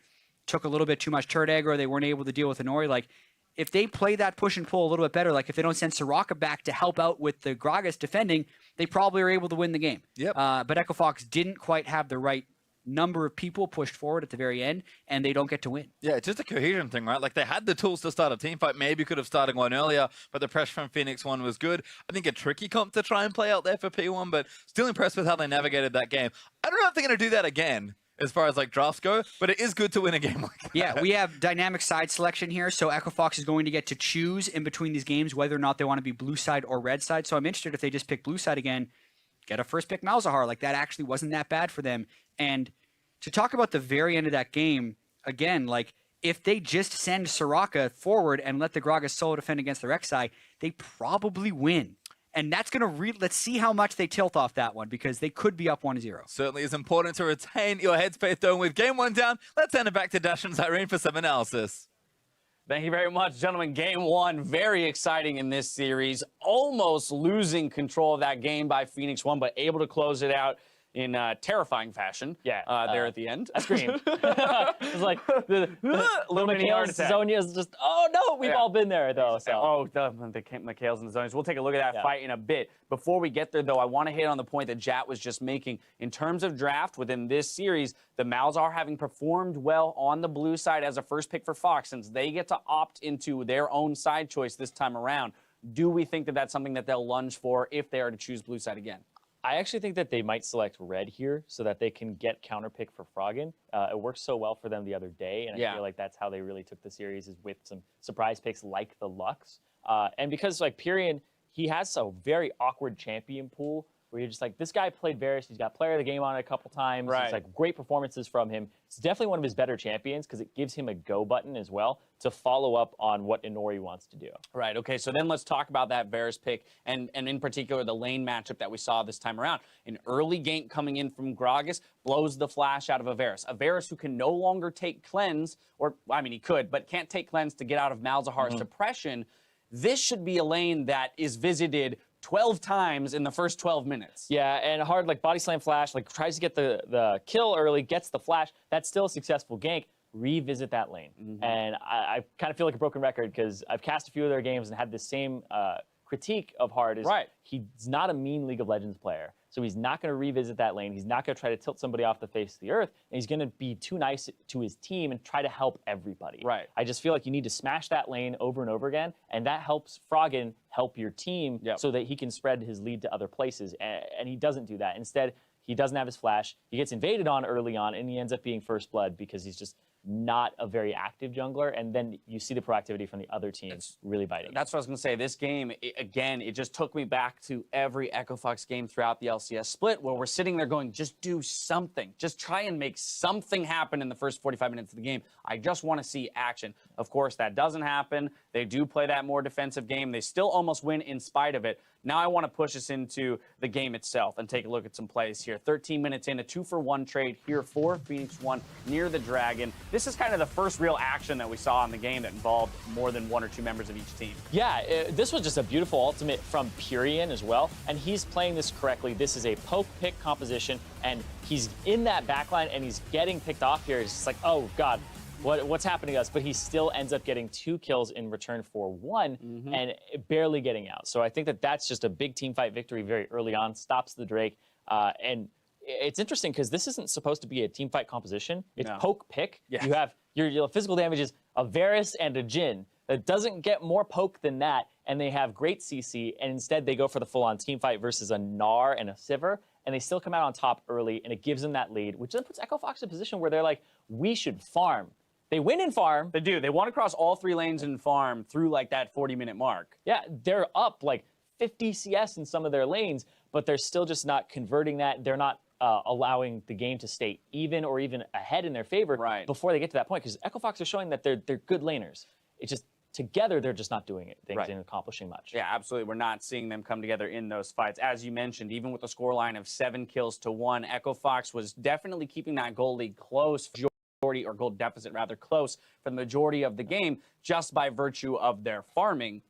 took a little bit too much turret aggro, they weren't able to deal with Inori. Like, if they play that push and pull a little bit better, like if they don't send Soraka back to help out with the Gragas defending, they probably are able to win the game. Yep. But Echo Fox didn't quite have the right number of people pushed forward at the very end, and they don't get to win. Yeah, it's just a cohesion thing, right? Like, they had the tools to start a team fight, maybe could have started one earlier, but the pressure from Phoenix1 was good. I think a tricky comp to try and play out there for P1, but still impressed with how they navigated that game. I don't know if they're going to do that again as far as like drafts go, but it is good to win a game like that. Yeah, we have dynamic side selection here, so Echo Fox is going to get to choose in between these games whether or not they want to be blue side or red side. So I'm interested if they just pick blue side again, get a first pick Malzahar. Like, that actually wasn't that bad for them. And to talk about the very end of that game, again, like, if they just send Soraka forward and let the Gragas solo defend against the Rek'Sai, they probably win. And that's going to let's see how much they tilt off that one, because they could be up 1-0. Certainly is important to retain your headspace, though. With Game 1 down, let's send it back to Dash and Irene for some analysis. Thank you very much, gentlemen. Game 1, very exciting in this series. Almost losing control of that game by Phoenix1, but able to close it out in terrifying fashion. Yeah, there at the end. I screamed. It was like the little Mikhail's Zonia is just, oh no, we've all been there though. So. Oh, the Mikhail's and the Zonias. We'll take a look at that fight in a bit. Before we get there, though, I want to hit on the point that Jat was just making. In terms of draft within this series, the Malzahar having performed well on the blue side as a first pick for Fox, since they get to opt into their own side choice this time around. Do we think that that's something that they'll lunge for if they are to choose blue side again? I actually think that they might select red here so that they can get counterpick for Froggen. It worked so well for them the other day, and I feel like that's how they really took the series, is with some surprise picks like the Lux. And because, like, Pyrion, he has a very awkward champion pool where you're just like, this guy played Varus, he's got player of the game on it a couple times. Right. It's like great performances from him. It's definitely one of his better champions because it gives him a go button as well to follow up on what Inori wants to do. Right, okay, so then let's talk about that Varus pick, and in particular the lane matchup that we saw this time around. An early gank coming in from Gragas blows the flash out of a Varus who can no longer take cleanse, or, I mean, he could, but can't take cleanse to get out of Malzahar's suppression. This should be a lane that is visited 12 times in the first 12 minutes. Yeah, and hard, like, body slam flash, like, tries to get the kill early, gets the flash. That's still a successful gank. Revisit that lane. And I kind of feel like a broken record because I've cast a few of their games and had the same critique of Hard is Right. he's not a mean League of Legends player. So he's not going to revisit that lane. He's not going to try to tilt somebody off the face of the earth. And he's going to be too nice to his team and try to help everybody. Right. I just feel like you need to smash that lane over and over again. And that helps Froggen help your team so that he can spread his lead to other places. And he doesn't do that. Instead, he doesn't have his flash. He gets invaded on early on, and he ends up being first blood because he's just not a very active jungler, and then you see the proactivity from the other teams really biting. That's what I was going to say. This game, again, it just took me back to every Echo Fox game throughout the LCS split where we're sitting there going, just do something. Just try and make something happen in the first 45 minutes of the game. I just want to see action. Of course, that doesn't happen. They do play that more defensive game. They still almost win in spite of it. Now I want to push us into the game itself and take a look at some plays here. 13 minutes in, a 2-for-1 trade here for Phoenix1 near the Dragon. This is kind of the first real action that we saw in the game that involved more than one or two members of each team. Yeah, this was just a beautiful ultimate from Purian as well, and he's playing this correctly. This is a poke-pick composition, and he's in that backline, and he's getting picked off here. It's just like, oh, God. What's happening to us? But he still ends up getting 2 kills in return for 1 and barely getting out. So I think that that's just a big team fight victory very early on, stops the Drake. And it's interesting because this isn't supposed to be a team fight composition. It's poke pick. Yeah. You have your physical damage is a Varus and a Jhin. It doesn't get more poke than that, and they have great CC, and instead they go for the full-on team fight versus a Gnar and a Sivir, and they still come out on top early, and it gives them that lead, which then puts Echo Fox in a position where they're like, we should farm. They win in farm. They do. They want to cross all 3 lanes in farm through like that 40-minute mark. Yeah, they're up like 50 CS in some of their lanes, but they're still just not converting that. They're not allowing the game to stay even or even ahead in their favor before they get to that point, because Echo Fox are showing that they're good laners. It's just together they're just not doing it and accomplishing much. Yeah, absolutely. We're not seeing them come together in those fights. As you mentioned, even with the scoreline of 7 kills to 1, Echo Fox was definitely keeping that goal lead close. Or gold deficit rather close for the majority of the game just by virtue of their farming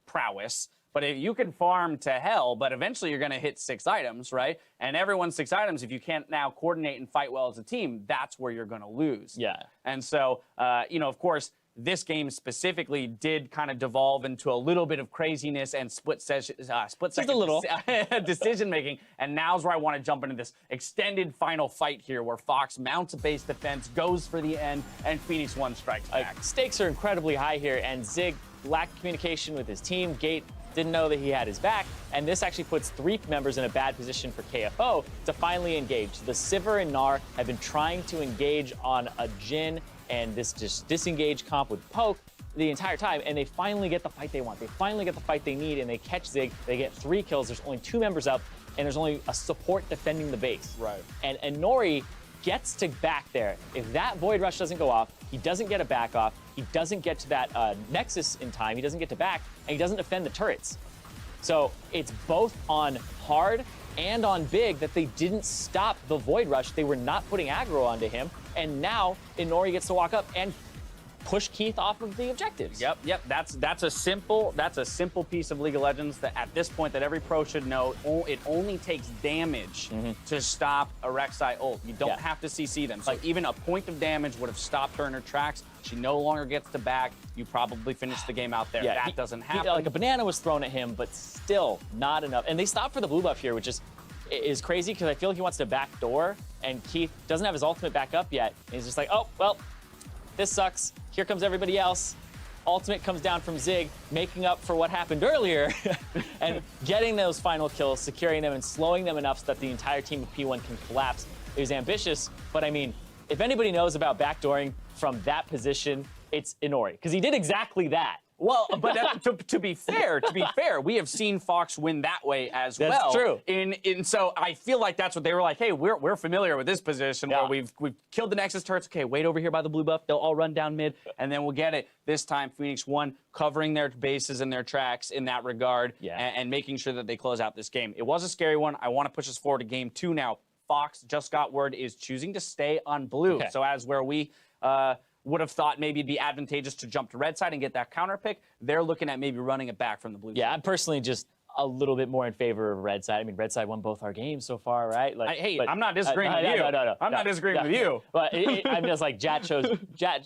prowess. But if you can farm to hell, but eventually you're going to hit 6 items, right? And everyone's 6 items, if you can't now coordinate and fight well as a team, that's where you're going to lose. Yeah. And so, you know, of course, this game specifically did kind of devolve into a little bit of craziness and split second decision making. And now's where I want to jump into this extended final fight here, where Fox mounts a base defense, goes for the end, and Phoenix1 strikes back. Stakes are incredibly high here, and Zig lacked communication with his team. Gate didn't know that he had his back, and this actually puts 3 members in a bad position for KFO to finally engage. The Sivir and Gnar have been trying to engage on a Jhin and this just disengage comp with poke the entire time, and they finally get the fight they want. They finally get the fight they need, and they catch Zig. They get 3 kills. There's only 2 members up, and there's only a support defending the base. Right. And Nori gets to back there. If that Void Rush doesn't go off, he doesn't get a back off. He doesn't get to that Nexus in time. He doesn't get to back, and he doesn't defend the turrets. So it's both on Hard and on Big that they didn't stop the Void Rush. They were not putting aggro onto him, and now Inori gets to walk up and push Keith off of the objectives. Yep. That's a simple piece of League of Legends that at this point that every pro should know. It only takes damage to stop a Rek'Sai ult. You don't have to CC them. So even a point of damage would have stopped her in her tracks. She no longer gets to back. You probably finish the game out there. That doesn't happen. Like a banana was thrown at him, but still not enough. And they stopped for the blue buff here, which is crazy because I feel like he wants to backdoor, and Keith doesn't have his ultimate back up yet. And he's just like, oh, well, this sucks. Here comes everybody else. Ultimate comes down from Zig, making up for what happened earlier, and getting those final kills, securing them, and slowing them enough so that the entire team of P1 can collapse. It was ambitious, but I mean, if anybody knows about backdooring from that position, it's Inori, because he did exactly that. Well, but to be fair, we have seen Fox win that way as well. That's true. And so I feel like that's what they were like. Hey, we're familiar with this position where we've killed the Nexus turrets. Okay, wait over here by the blue buff. They'll all run down mid, and then we'll get it. This time, Phoenix1 covering their bases and their tracks in that regard, and making sure that they close out this game. It was a scary one. I want to push us forward to game 2 now. Fox just got word is choosing to stay on blue. Okay. So as where we would have thought maybe it'd be advantageous to jump to red side and get that counter pick, they're looking at maybe running it back from the blue side. Yeah, I'm personally just a little bit more in favor of red side. I mean, red side won both our games so far, right? Like, I'm not disagreeing with you. No. I'm not disagreeing with you. But I'm just like, Jat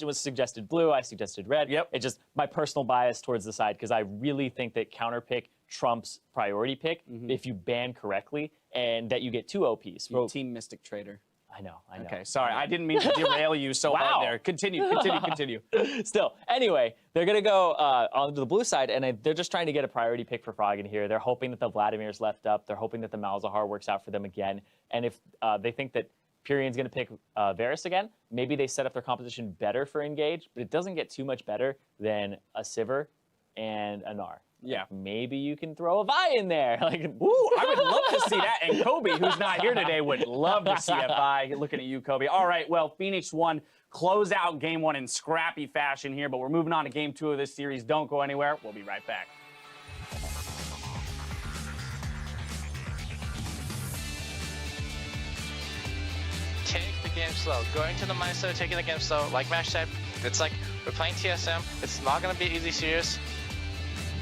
was suggested blue, I suggested red. Yep. It's just my personal bias towards the side, because I really think that counter pick trumps priority pick if you ban correctly, and that you get 2 OPs. You Team Mystic Trader. I know. Okay, sorry, I didn't mean to derail you so hard there. Continue. Still, anyway, they're going to go onto the blue side, and they're just trying to get a priority pick for Froggen here. They're hoping that the Vladimir's left up. They're hoping that the Malzahar works out for them again. And if they think that Pyrion's going to pick Varus again, maybe they set up their composition better for Engage, but it doesn't get too much better than a Sivir and a Gnar. Yeah. Like, maybe you can throw a Vi in there. Like, ooh, I would love to see that. And Kobe, who's not here today, would love to see a Vi. Looking at you, Kobe. All right, well, Phoenix1 close out game 1 in scrappy fashion here, but we're moving on to game 2 of this series. Don't go anywhere. We'll be right back. Take the game slow. Going to the mindset of taking the game slow, like Mash said, it's like we're playing TSM. It's not going to be an easy series,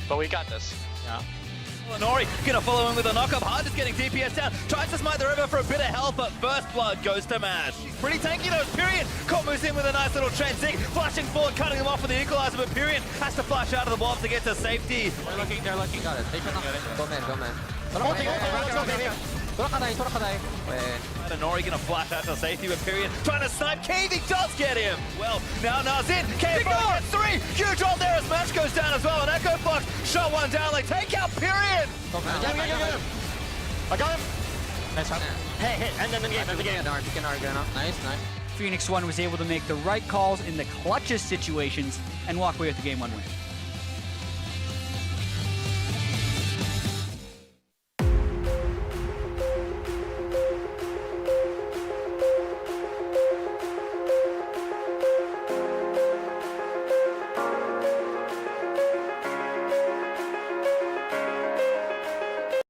but we got this. Yeah. Nori gonna follow him with a knock-up. Hard just getting DPS down. Tries to smite the river for a bit of health, but first blood goes to Mash. Pretty tanky though. Pyrion caught moves in with a nice little transic. Flashing forward, cutting him off with the equalizer, but Pyrion has to flash out of the wolves to get to safety. They're looking. Got it. They cannot. Go man. And Nori gonna flash out to safety, but Pyrion trying to snipe. Caving does get him. Well, now Nazin. KFO gets 3. Huge ult there as Mash goes down as well. And Echo Fox shot one down. Like, take out Pyrion. Get him. I got him. Nice shot. Hey, end the game. Nice. Phoenix1 was able to make the right calls in the clutchest situations and walk away with the game 1 win.